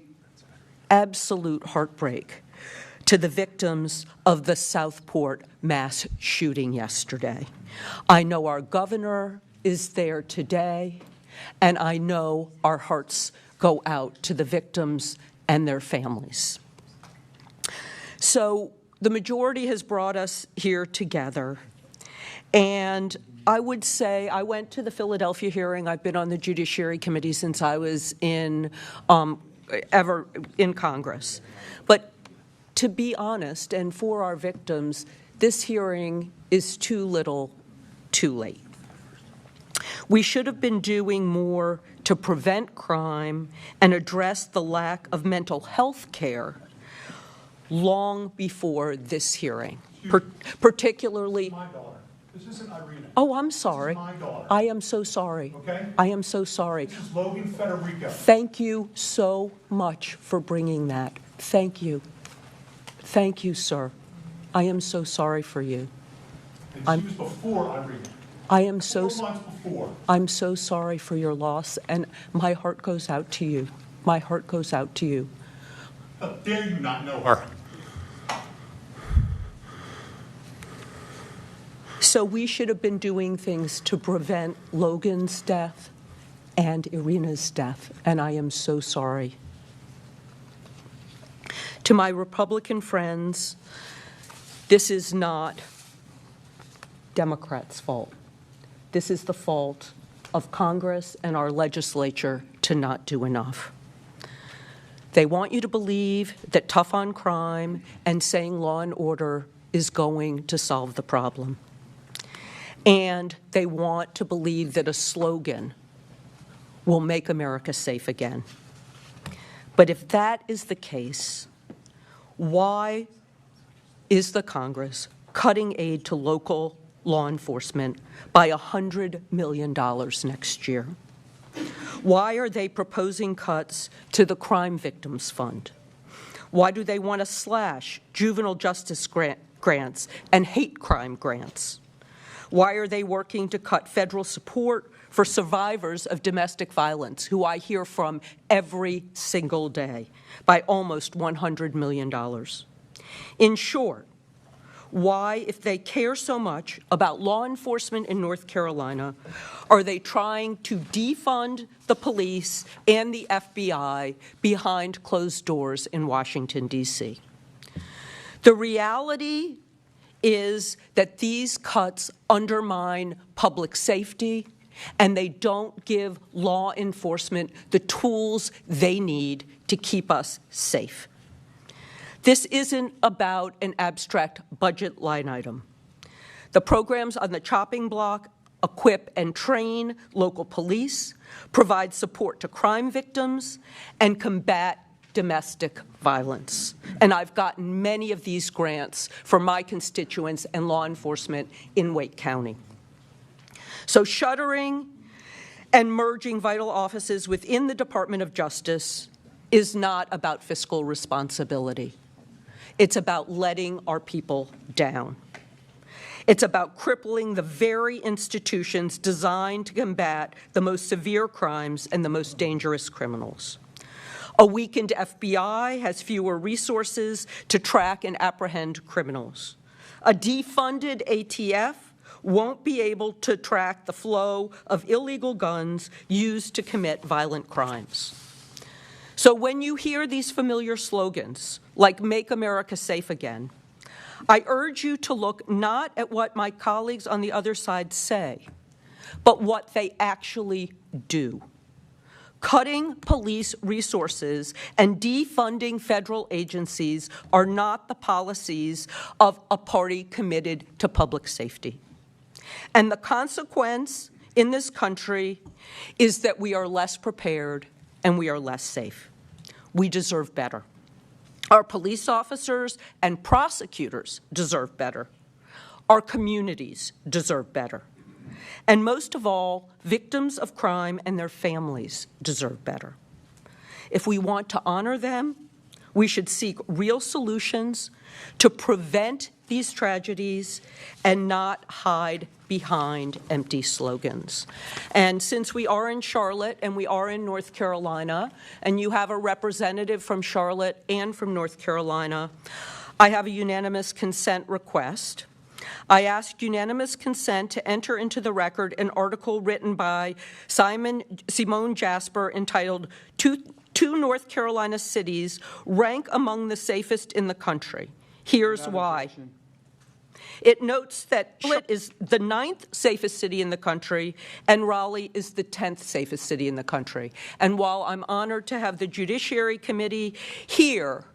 absolute heartbreak to the victims of the Southport mass shooting yesterday. I know our governor is there today, and I know our hearts go out to the victims and their families. So the majority has brought us here together, and I would say I went to the Philadelphia hearing. I've been on the Judiciary Committee since I was ever in Congress. But to be honest, and for our victims, this hearing is too little, too late. We should have been doing more to prevent crime and address the lack of mental health care long before this hearing, particularly. My daughter. This isn't Irina. Oh, I'm sorry. This is my daughter. I am so sorry. Okay? I am so sorry. This is Logan Federico. Thank you so much for bringing that. Thank you. Thank you, sir. I am so sorry for you. And she was before Irina. I am so 4 months before. I'm so sorry for your loss, and my heart goes out to you. My heart goes out to you. How dare you not know her? So we should have been doing things to prevent Logan's death and Irina's death, and I am so sorry. To my Republican friends, this is not Democrats' fault. This is the fault of Congress and our legislature to not do enough. They want you to believe that tough on crime and saying law and order is going to solve the problem. And they want to believe that a slogan will make America safe again. But if that is the case, why is the Congress cutting aid to local law enforcement by $100 million next year? Why are they proposing cuts to the Crime Victims Fund? Why do they want to slash juvenile justice grants and hate crime grants? Why are they working to cut federal support for survivors of domestic violence, who I hear from every single day, by almost $100 million? In short, why, if they care so much about law enforcement in North Carolina, are they trying to defund the police and the FBI behind closed doors in Washington, D.C.? The reality is that these cuts undermine public safety, and they don't give law enforcement the tools they need to keep us safe. This isn't about an abstract budget line item. The programs on the chopping block equip and train local police, provide support to crime victims, and combat domestic violence. And I've gotten many of these grants for my constituents and law enforcement in Wake County. So shuttering and merging vital offices within the Department of Justice is not about fiscal responsibility. It's about letting our people down. It's about crippling the very institutions designed to combat the most severe crimes and the most dangerous criminals. A weakened FBI has fewer resources to track and apprehend criminals. A defunded ATF won't be able to track the flow of illegal guns used to commit violent crimes. So when you hear these familiar slogans, like "Make America Safe Again," I urge you to look not at what my colleagues on the other side say, but what they actually do. Cutting police resources and defunding federal agencies are not the policies of a party committed to public safety. And the consequence in this country is that we are less prepared and we are less safe. We deserve better. Our police officers and prosecutors deserve better. Our communities deserve better. And most of all, victims of crime and their families deserve better. If we want to honor them, we should seek real solutions to prevent these tragedies and not hide behind empty slogans. And since we are in Charlotte and we are in North Carolina, and you have a representative from Charlotte and from North Carolina, I have a unanimous consent request. I ask unanimous consent to enter into the record an article written by Simone Jasper entitled Two North Carolina Cities Rank Among the Safest in the Country. Here's why. It notes that Charlotte is the 9th safest city in the country, and Raleigh is the 10th safest city in the country. And while I'm honored to have the Judiciary Committee here,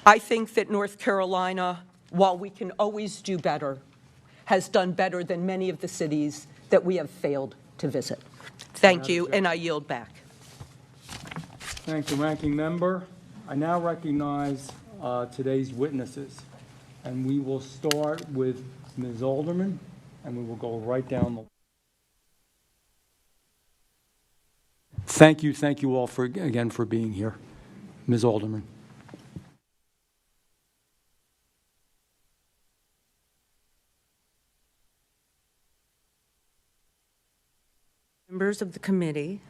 I think that North Carolina, while we can always do better, has done better than many of the cities that we have failed to visit. Thank you, and I yield back. Thank you, Ranking Member. I now recognize today's witnesses, and we will start with Ms. Alderman, and we will go right down the. Thank you all again for being here. Ms. Alderman. Members of the committee,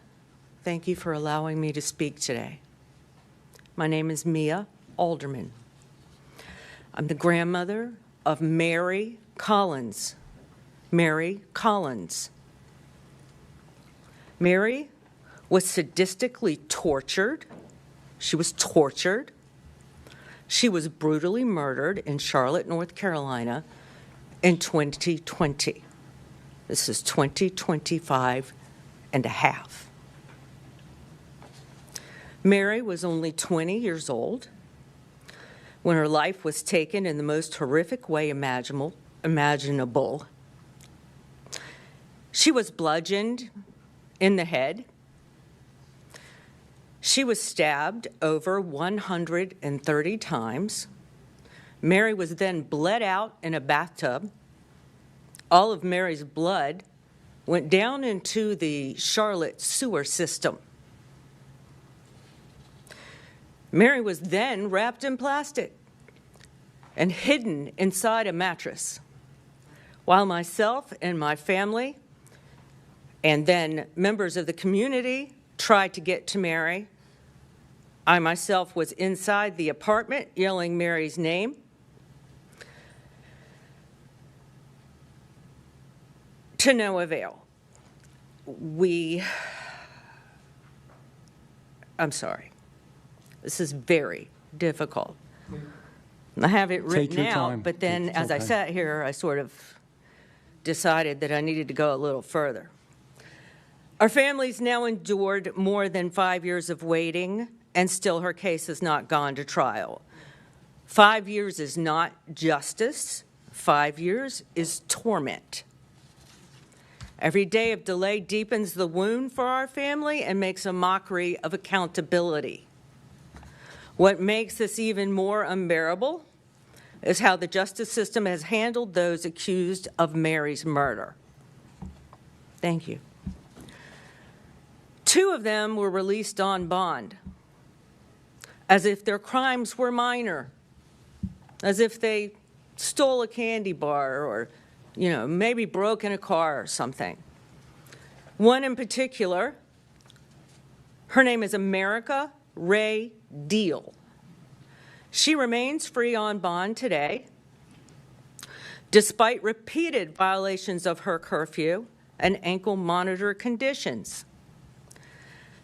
thank you for allowing me to speak today. My name is Mia Alderman. I'm the grandmother of Mary Collins. Mary Collins. Mary was sadistically tortured. She was tortured. She was brutally murdered in Charlotte, North Carolina in 2020. This is 2025 and a half. Mary was only 20 years old when her life was taken in the most horrific way imaginable. She was bludgeoned in the head. She was stabbed over 130 times. Mary was then bled out in a bathtub. All of Mary's blood went down into the Charlotte sewer system. Mary was then wrapped in plastic and hidden inside a mattress, while myself and my family and then members of the community tried to get to Mary. I myself was inside the apartment yelling Mary's name. To no avail. I'm sorry. This is very difficult. I have it written out, but then as I sat here, I sort of decided that I needed to go a little further. Our family's now endured more than 5 years of waiting, and still her case has not gone to trial. 5 years is not justice. 5 years is torment. Every day of delay deepens the wound for our family and makes a mockery of accountability. What makes this even more unbearable is how the justice system has handled those accused of Mary's murder. Thank you. 2 of them were released on bond, as if their crimes were minor, as if they stole a candy bar or, maybe broke in a car or something. One in particular, her name is America Ray Deal. She remains free on bond today, despite repeated violations of her curfew and ankle monitor conditions.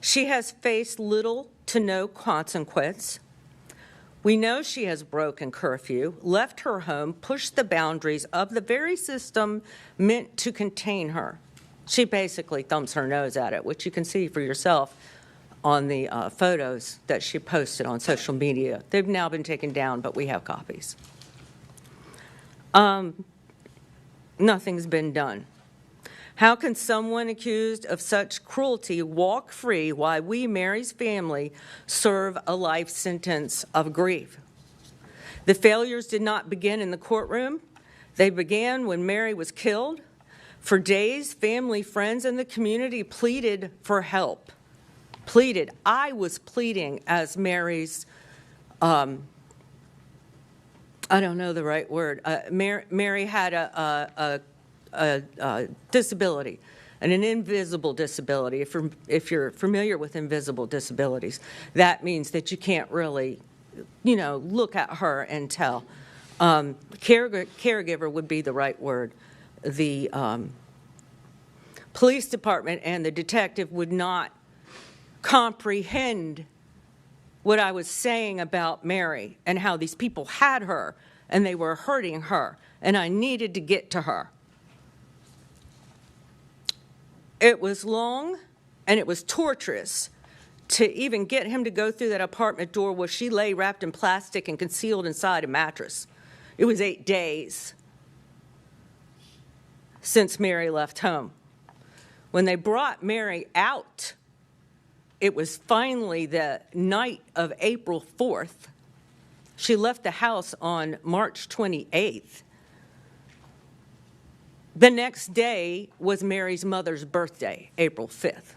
She has faced little to no consequence. We know she has broken curfew, left her home, pushed the boundaries of the very system meant to contain her. She basically thumbs her nose at it, which you can see for yourself on the photos that she posted on social media. They've now been taken down, but we have copies. Nothing's been done. How can someone accused of such cruelty walk free while we, Mary's family, serve a life sentence of grief? The failures did not begin in the courtroom. They began when Mary was killed. For days, family, friends, and the community pleaded for help. Pleaded. I was pleading as Mary's, I don't know the right word. Mary had a disability, and an invisible disability. If you're familiar with invisible disabilities, that means that you can't really, look at her and tell. Caregiver would be the right word. The police department and the detective would not comprehend what I was saying about Mary and how these people had her and they were hurting her, and I needed to get to her. It was long and it was torturous to even get him to go through that apartment door where she lay wrapped in plastic and concealed inside a mattress. It was 8 days since Mary left home. When they brought Mary out, it was finally the night of April 4th. She left the house on March 28th. The next day was Mary's mother's birthday, April 5th.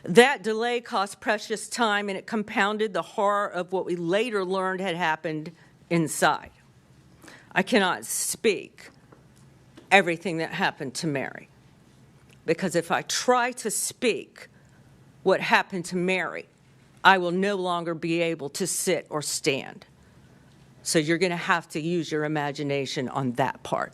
That delay cost precious time, and it compounded the horror of what we later learned had happened inside. I cannot speak everything that happened to Mary, because if I try to speak what happened to Mary, I will no longer be able to sit or stand. So you're going to have to use your imagination on that part.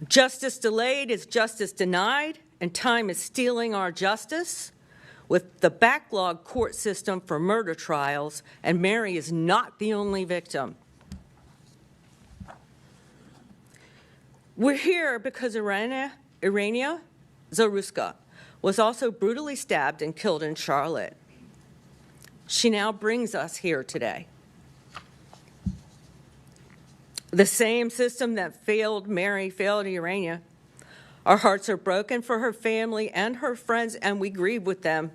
Justice delayed is justice denied, and time is stealing our justice. With the backlog court system for murder trials, and Mary is not the only victim. We're here because Irania Zaruska was also brutally stabbed and killed in Charlotte. She now brings us here today. The same system that failed Mary failed Irania. Our hearts are broken for her family and her friends, and we grieve with them.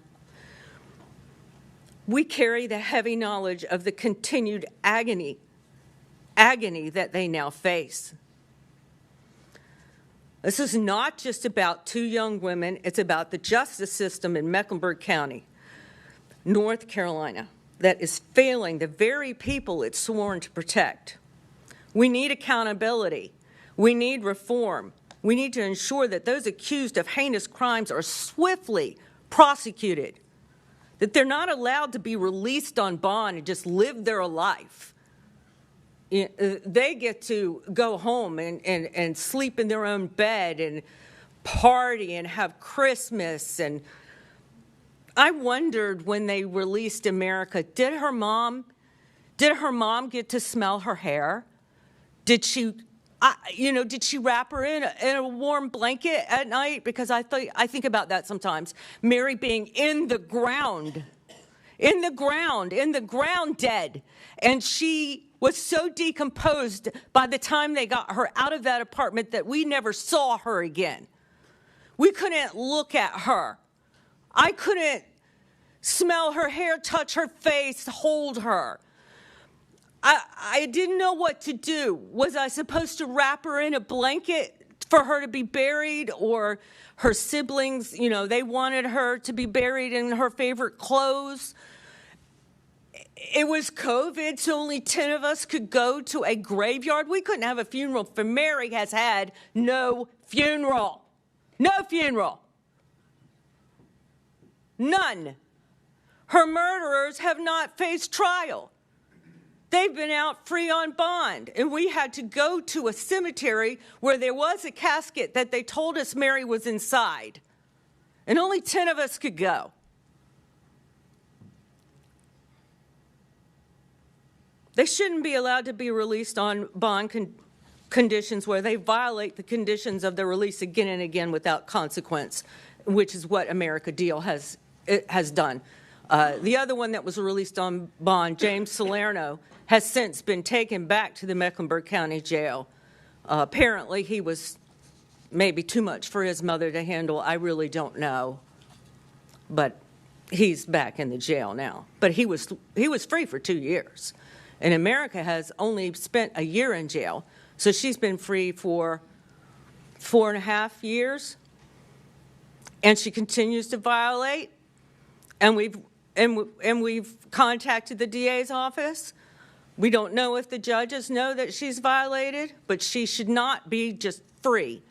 We carry the heavy knowledge of the continued agony that they now face. This is not just about 2 young women, it's about the justice system in Mecklenburg County, North Carolina, that is failing the very people it's sworn to protect. We need accountability. We need reform. We need to ensure that those accused of heinous crimes are swiftly prosecuted, that they're not allowed to be released on bond and just live their life. They get to go home and sleep in their own bed and party and have Christmas. And I wondered when they released America, did her mom get to smell her hair? Did she wrap her in a warm blanket at night? Because I think about that sometimes. Mary being in the ground in the ground dead. And she was so decomposed by the time they got her out of that apartment that we never saw her again. We couldn't look at her. I couldn't smell her hair, touch her face, hold her. I didn't know what to do. Was I supposed to wrap her in a blanket for her to be buried, or her siblings, you know, they wanted her to be buried in her favorite clothes? It was COVID, so only 10 of us could go to a graveyard. We couldn't have a funeral, for Mary has had no funeral. No funeral. None. Her murderers have not faced trial. They've been out free on bond, and we had to go to a cemetery where there was a casket that they told us Mary was inside, and only 10 of us could go. They shouldn't be allowed to be released on bond conditions where they violate the conditions of their release again and again without consequence, which is what America Deal has done. The other one that was released on bond, James Salerno, has since been taken back to the Mecklenburg County Jail. Apparently, he was maybe too much for his mother to handle. I really don't know. But he's back in the jail now. But he was free for 2 years. And America has only spent a year in jail. So she's been free for 4.5 years. And she continues to violate. And we've contacted the DA's office. We don't know if the judges know that she's violated, but she should not be just free.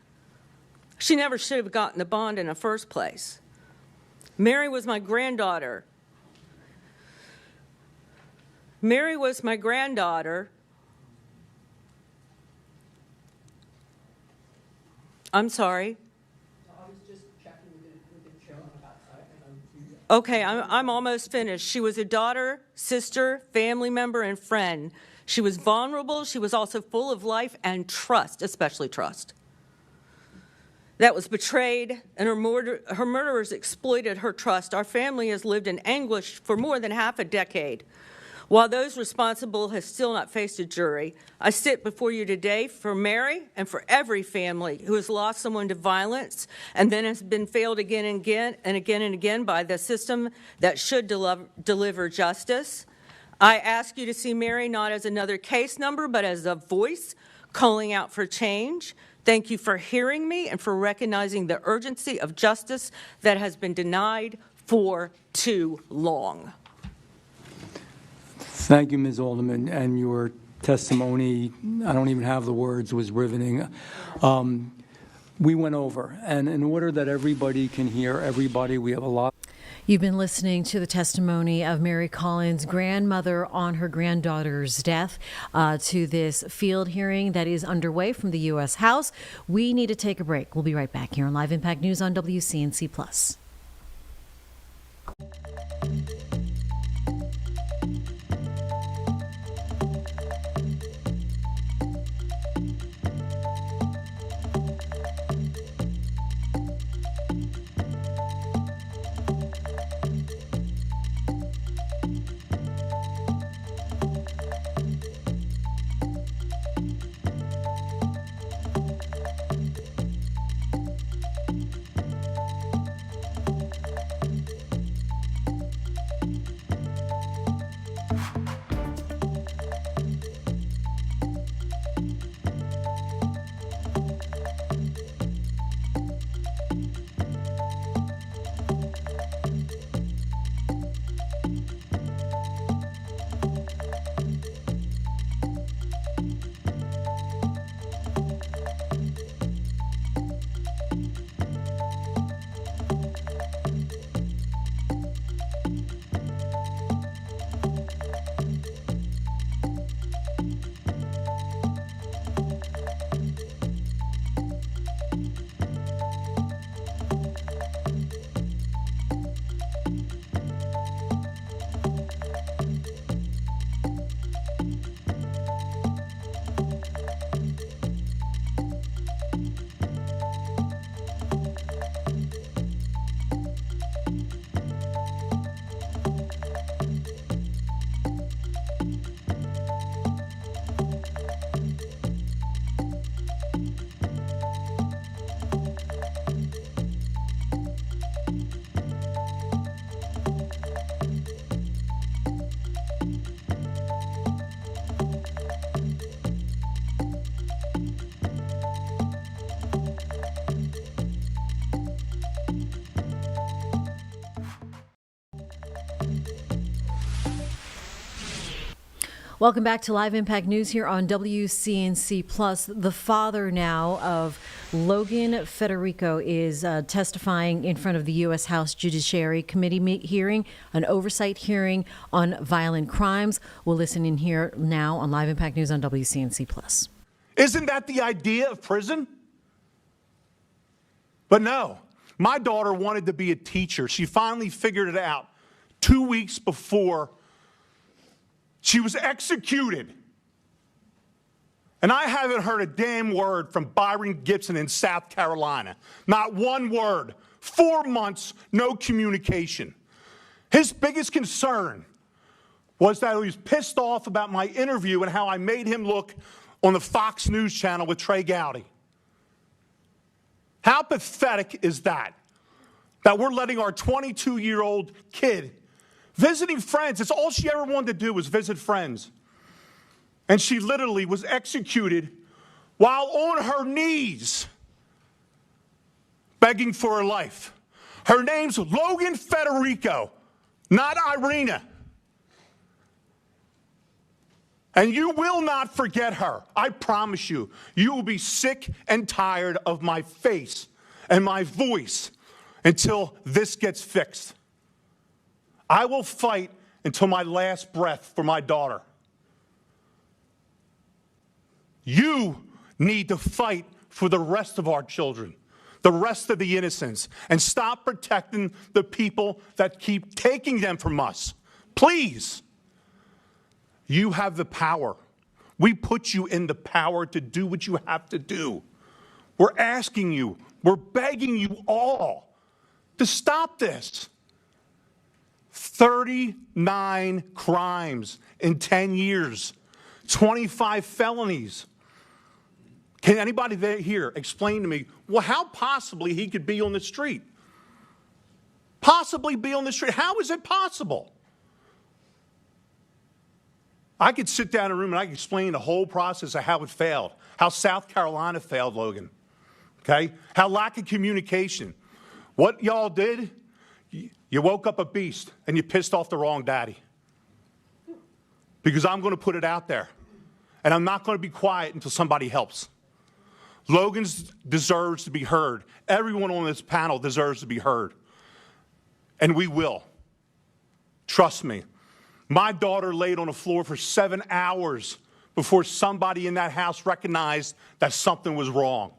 She never should have gotten the bond in the first place. Mary was my granddaughter. Mary was my granddaughter. I'm sorry. Okay, I'm almost finished. She was a daughter, sister, family member, and friend. She was vulnerable. She was also full of life and trust, especially trust. That was betrayed, and her murderers exploited her trust. Our family has lived in anguish for more than half a decade. While those responsible have still not faced a jury, I sit before you today for Mary and for every family who has lost someone to violence and then has been failed again and again by the system that should deliver justice. I ask you to see Mary not as another case number, but as a voice calling out for change. Thank you for hearing me and for recognizing the urgency of justice that has been denied for too long. Thank you, Ms. Alderman, and your testimony, I don't even have the words, was riveting. We went over, and in order that everybody can hear everybody, we have a lot. You've been listening to the testimony of Mary Collins' grandmother on her granddaughter's death, to this field hearing that is underway from the U.S. House. We need to take a break. We'll be right back here on Live Impact News on WCNC+. Welcome back to Live Impact News here on WCNC Plus. The father now of Logan Federico is testifying in front of the U.S. House Judiciary Committee hearing, an oversight hearing on violent crimes. We'll listen in here now on Live Impact News on WCNC Plus. Isn't that the idea of prison? But no, my daughter wanted to be a teacher. She finally figured it out 2 weeks before she was executed. And I haven't heard a damn word from Byron Gibson in South Carolina. Not one word. 4 months, no communication. His biggest concern was that he was pissed off about my interview and how I made him look on the Fox News channel with Trey Gowdy. How pathetic is that? That we're letting our 22-year-old kid visiting friends. That's all she ever wanted to do was visit friends. And she literally was executed while on her knees begging for her life. Her name's Logan Federico, not Irina. And you will not forget her. I promise you. You will be sick and tired of my face and my voice until this gets fixed. I will fight until my last breath for my daughter. You need to fight for the rest of our children, the rest of the innocents, and stop protecting the people that keep taking them from us. Please. You have the power. We put you in the power to do what you have to do. We're asking you, we're begging you all to stop this. 39 crimes in 10 years, 25 felonies. Can anybody here explain to me, well, how possibly he could be on the street? Possibly be on the street. How is it possible? I could sit down in a room and I could explain the whole process of how it failed, how South Carolina failed, Logan, okay? How lack of communication. What y'all did, you woke up a beast and you pissed off the wrong daddy. Because I'm going to put it out there. And I'm not going to be quiet until somebody helps. Logan deserves to be heard. Everyone on this panel deserves to be heard. And we will. Trust me. My daughter laid on the floor for 7 hours before somebody in that house recognized that something was wrong.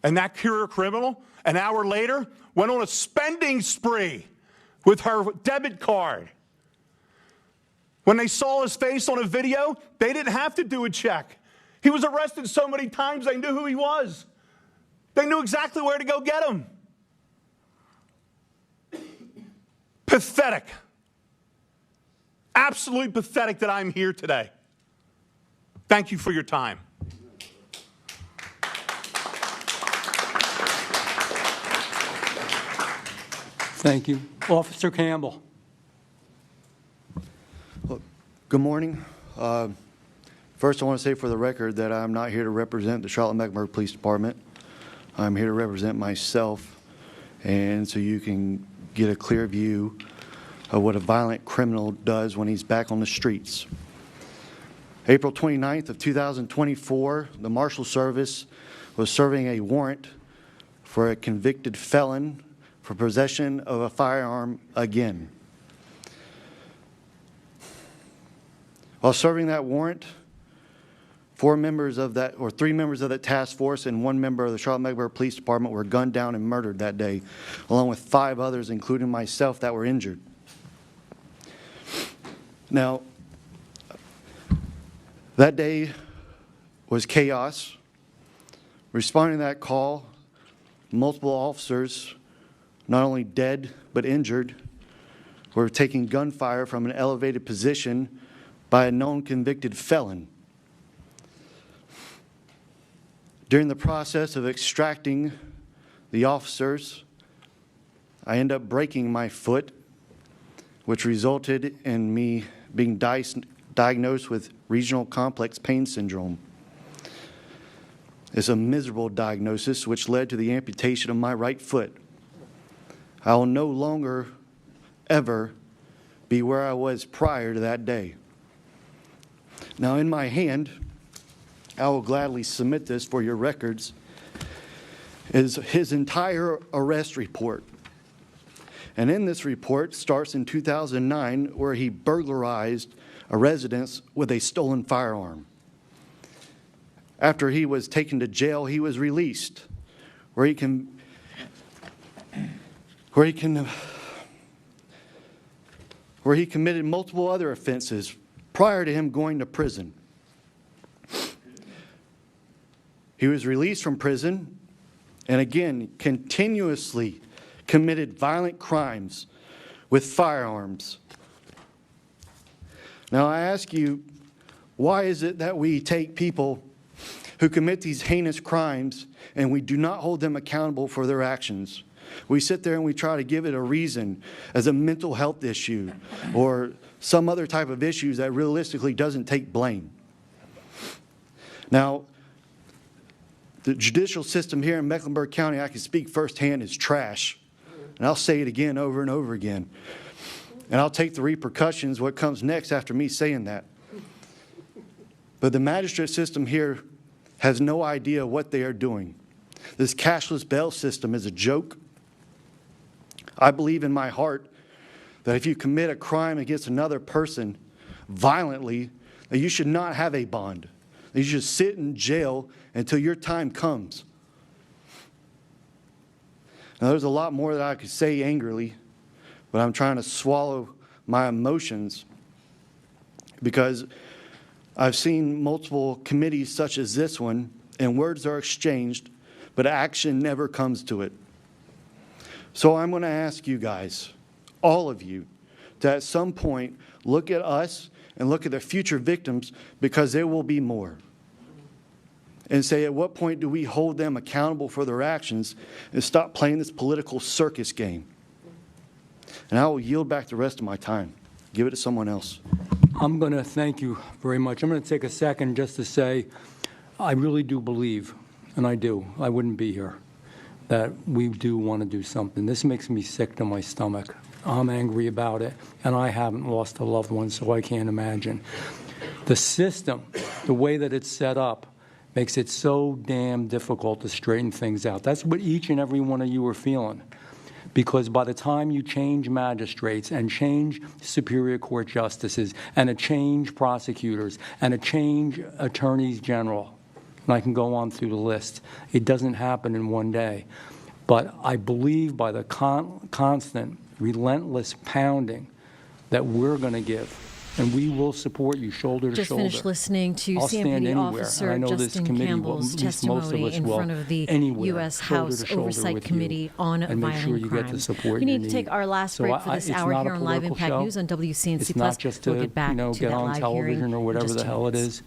And that career criminal, an hour later, went on a spending spree with her debit card. When they saw his face on a video, they didn't have to do a check. He was arrested so many times they knew who he was. They knew exactly where to go get him. Pathetic. Absolutely pathetic that I'm here today. Thank you for your time. Thank you. Officer Campbell. Good morning. First, I want to say for the record that I'm not here to represent the Charlotte-Mecklenburg Police Department. I'm here to represent myself, and so you can get a clear view of what a violent criminal does when he's back on the streets. April 29th of 2024, the Marshal Service was serving a warrant for a convicted felon for possession of a firearm again. While serving that warrant, 3 members of that task force and 1 member of the Charlotte-Mecklenburg Police Department were gunned down and murdered that day, along with 5 others, including myself, that were injured. Now, that day was chaos. Responding to that call, multiple officers, not only dead but injured, were taking gunfire from an elevated position by a known convicted felon. During the process of extracting the officers, I ended up breaking my foot, which resulted in me being diagnosed with regional complex pain syndrome. It's a miserable diagnosis which led to the amputation of my right foot. I will no longer ever be where I was prior to that day. Now, in my hand, I will gladly submit this for your records, is his entire arrest report. And in this report starts in 2009, where he burglarized a residence with a stolen firearm. After he was taken to jail, he was released, where he committed multiple other offenses prior to him going to prison. He was released from prison and again continuously committed violent crimes with firearms. Now I ask you, why is it that we take people who commit these heinous crimes and we do not hold them accountable for their actions? We sit there and we try to give it a reason as a mental health issue or some other type of issues that realistically doesn't take blame. Now, the judicial system here in Mecklenburg County, I can speak firsthand, is trash. And I'll say it again over and over again. And I'll take the repercussions, what comes next after me saying that. But the magistrate system here has no idea what they are doing. This cashless bail system is a joke. I believe in my heart that if you commit a crime against another person violently, that you should not have a bond. That you should sit in jail until your time comes. Now, there's a lot more that I could say angrily, but I'm trying to swallow my emotions because I've seen multiple committees such as this one, and words are exchanged, but action never comes to it. So I'm going to ask you guys, all of you, to at some point look at us and look at the future victims, because there will be more. And say, at what point do we hold them accountable for their actions and stop playing this political circus game? And I will yield back the rest of my time. Give it to someone else. I'm going to thank you very much. I'm going to take a second just to say I really do believe, and I do, I wouldn't be here, that we do want to do something. This makes me sick to my stomach. I'm angry about it, and I haven't lost a loved one, so I can't imagine. The system, the way that it's set up, makes it so damn difficult to straighten things out. That's what each and every one of you are feeling. Because by the time you change magistrates and change Superior Court justices and to change prosecutors and to change attorneys general, and I can go on through the list, it doesn't happen in one day. But I believe by the constant, relentless pounding that we're going to give, and we will support you shoulder to shoulder. Just finished listening to I'll stand CMPD anywhere, Officer and I know this Justin committee Campbell's will, at least most of testimony us in will, front of the anywhere, U.S. shoulder House to shoulder Oversight with Committee you, on and make Violent sure you Crimes. get the support We you need to take our last break for this it's hour not here a on Live political Impact show. News on WCNC+. It's not just to, We'll get back to get that on live television hearing or in whatever just the 2 hell it minutes. is.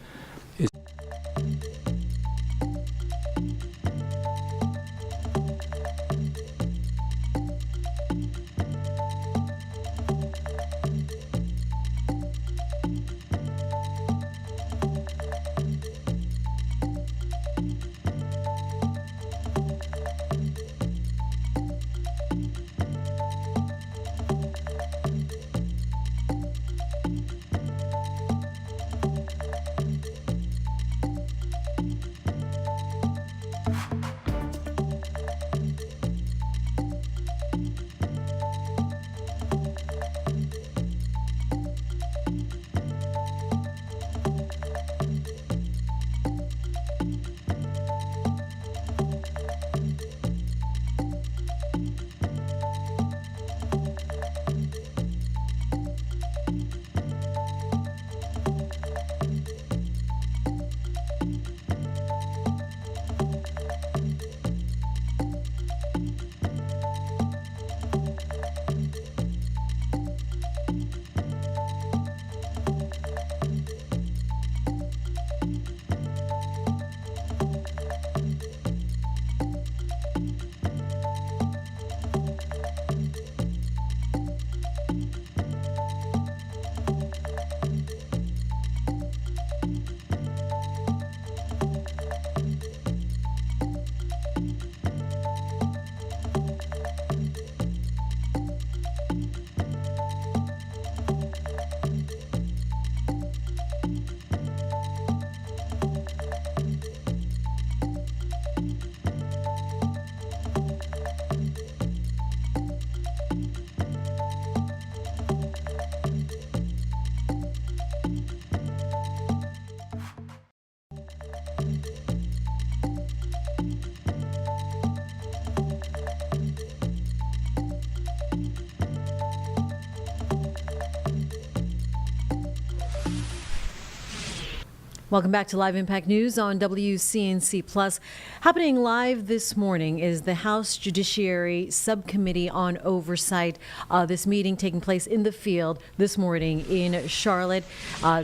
Welcome back to Live Impact News on WCNC Plus. Happening live this morning is the House Judiciary Subcommittee on Oversight. This meeting taking place in the field this morning in Charlotte.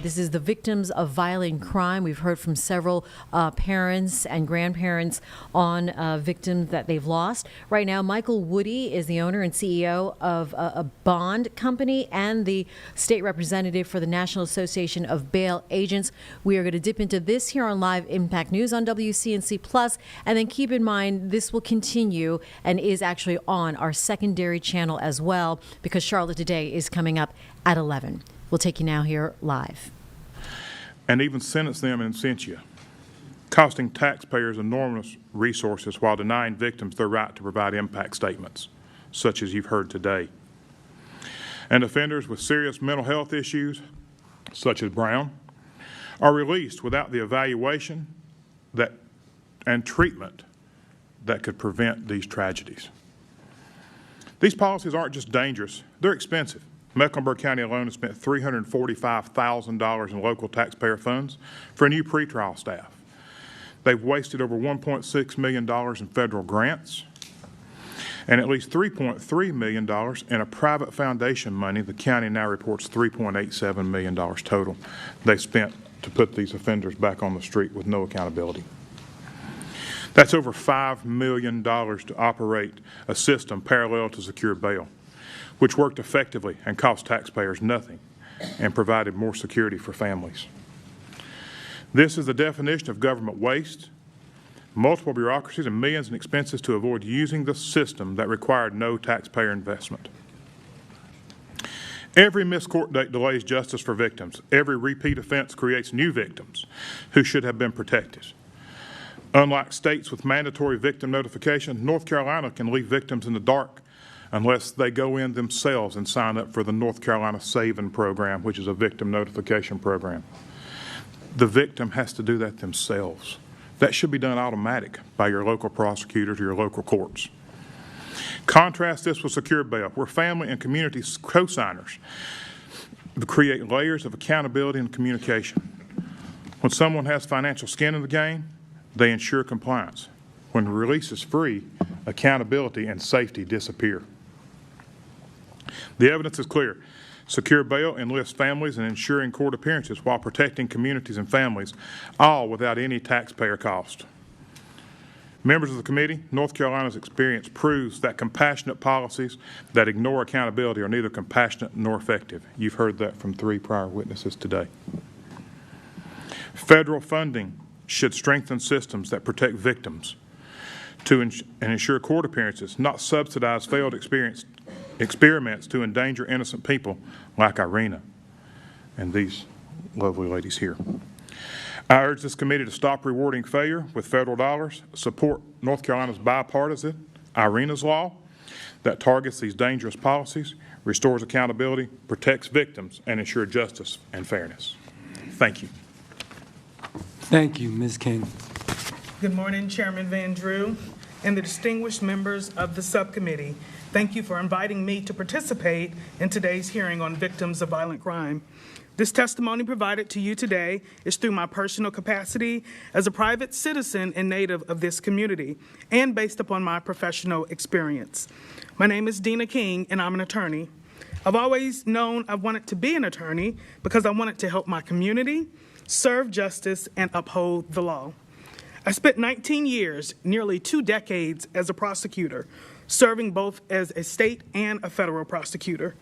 This is the victims of violent crime. We've heard from several parents and grandparents on victims that they've lost. Right now, Michael Woody is the owner and CEO of a bond company and the state representative for the National Association of Bail Agents. We are going to dip into this here on Live Impact News on WCNC Plus, and then keep in mind this will continue and is actually on our secondary channel as well, because Charlotte Today is coming up at 11. We'll take you now here live. And even sentence them in absentia, costing taxpayers enormous resources while denying victims their right to provide impact statements, such as you've heard today. And offenders with serious mental health issues, such as Brown, are released without the evaluation and treatment that could prevent these tragedies. These policies aren't just dangerous, they're expensive. Mecklenburg County alone has spent $345,000 in local taxpayer funds for new pretrial staff. They've wasted over $1.6 million in federal grants and at least $3.3 million in a private foundation money. The county now reports $3.87 million total they spent to put these offenders back on the street with no accountability. That's over $5 million to operate a system parallel to secure bail, which worked effectively and cost taxpayers nothing and provided more security for families. This is the definition of government waste, multiple bureaucracies, and millions in expenses to avoid using the system that required no taxpayer investment. Every missed court date delays justice for victims. Every repeat offense creates new victims who should have been protected. Unlike states with mandatory victim notification, North Carolina can leave victims in the dark unless they go in themselves and sign up for the North Carolina Saving Program, which is a victim notification program. The victim has to do that themselves. That should be done automatic by your local prosecutors or your local courts. Contrast this with secure bail, where family and community co-signers create layers of accountability and communication. When someone has financial skin in the game, they ensure compliance. When release is free, accountability and safety disappear. The evidence is clear. Secure bail enlists families in ensuring court appearances while protecting communities and families, all without any taxpayer cost. Members of the committee, North Carolina's experience proves that compassionate policies that ignore accountability are neither compassionate nor effective. You've heard that from 3 prior witnesses today. Federal funding should strengthen systems that protect victims and ensure court appearances, not subsidize failed experiments to endanger innocent people like Irina and these lovely ladies here. I urge this committee to stop rewarding failure with federal dollars, support North Carolina's bipartisan Irina's Law that targets these dangerous policies, restores accountability, protects victims, and ensures justice and fairness. Thank you. Thank you, Ms. King. Good morning, Chairman Van Drew and the distinguished members of the subcommittee. Thank you for inviting me to participate in today's hearing on victims of violent crime. This testimony provided to you today is through my personal capacity as a private citizen and native of this community and based upon my professional experience. My name is Dina King and I'm an attorney. I've always known I wanted to be an attorney because I wanted to help my community, serve justice, and uphold the law. I spent 19 years, nearly 2 decades, as a prosecutor, serving both as a state and a federal prosecutor.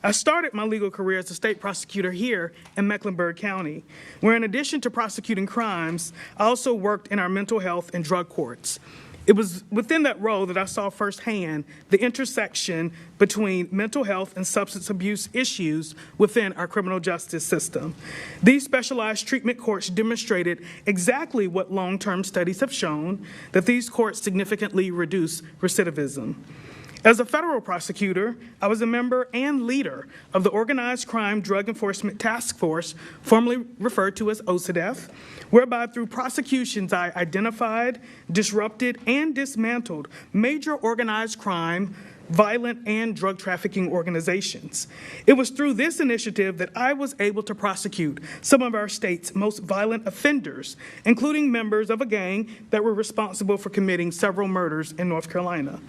I started my legal career as a state prosecutor here in Mecklenburg County, where in addition to prosecuting crimes, I also worked in our mental health and drug courts. It was within that role that I saw firsthand the intersection between mental health and substance abuse issues within our criminal justice system. These specialized treatment courts demonstrated exactly what long-term studies have shown, that these courts significantly reduce recidivism. As a federal prosecutor, I was a member and leader of the Organized Crime Drug Enforcement Task Force, formerly referred to as OCDETH, whereby through prosecutions I identified, disrupted, and dismantled major organized crime violent and drug trafficking organizations. It was through this initiative that I was able to prosecute some of our state's most violent offenders, including members of a gang that were responsible for committing several murders in North Carolina.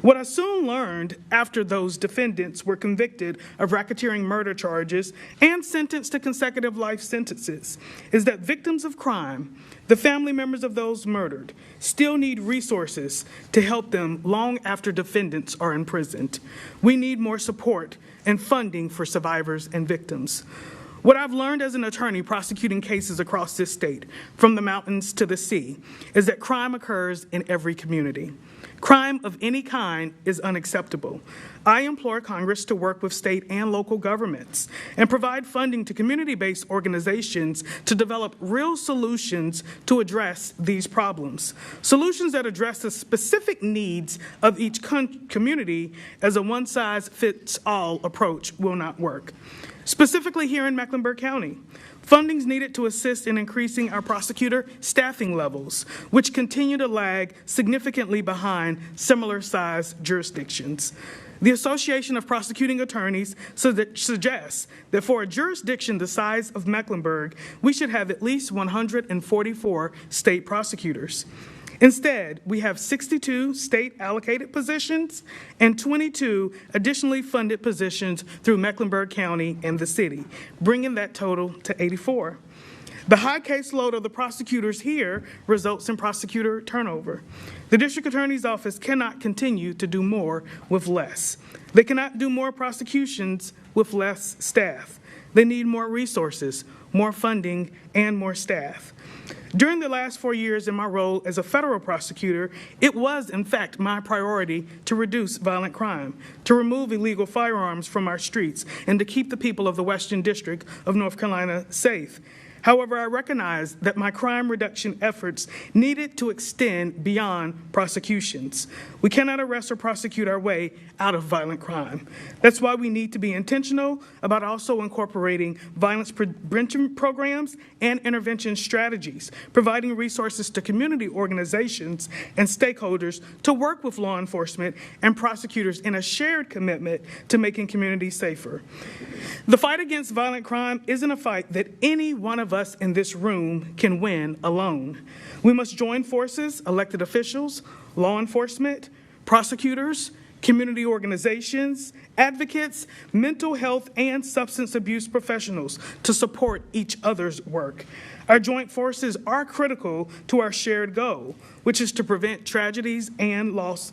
What I soon learned after those defendants were convicted of racketeering murder charges and sentenced to consecutive life sentences is that victims of crime, the family members of those murdered, still need resources to help them long after defendants are imprisoned. We need more support and funding for survivors and victims. What I've learned as an attorney prosecuting cases across this state, from the mountains to the sea, is that crime occurs in every community. Crime of any kind is unacceptable. I implore Congress to work with state and local governments and provide funding to community-based organizations to develop real solutions to address these problems. Solutions that address the specific needs of each community, as a one-size-fits-all approach will not work. Specifically here in Mecklenburg County, funding is needed to assist in increasing our prosecutor staffing levels, which continue to lag significantly behind similar-sized jurisdictions. The Association of Prosecuting Attorneys suggests that for a jurisdiction the size of Mecklenburg, we should have at least 144 state prosecutors. Instead, we have 62 state-allocated positions and 22 additionally funded positions through Mecklenburg County and the city, bringing that total to 84. The high caseload of the prosecutors here results in prosecutor turnover. The district attorney's office cannot continue to do more with less. They cannot do more prosecutions with less staff. They need more resources, more funding, and more staff. During the last 4 years in my role as a federal prosecutor, it was, in fact, my priority to reduce violent crime, to remove illegal firearms from our streets, and to keep the people of the Western District of North Carolina safe. However, I recognize that my crime reduction efforts needed to extend beyond prosecutions. We cannot arrest or prosecute our way out of violent crime. That's why we need to be intentional about also incorporating violence prevention programs and intervention strategies, providing resources to community organizations and stakeholders to work with law enforcement and prosecutors in a shared commitment to making communities safer. The fight against violent crime isn't a fight that any one of us in this room can win alone. We must join forces, elected officials, law enforcement, prosecutors, community organizations, advocates, mental health, and substance abuse professionals to support each other's work. Our joint forces are critical to our shared goal, which is to prevent tragedies and loss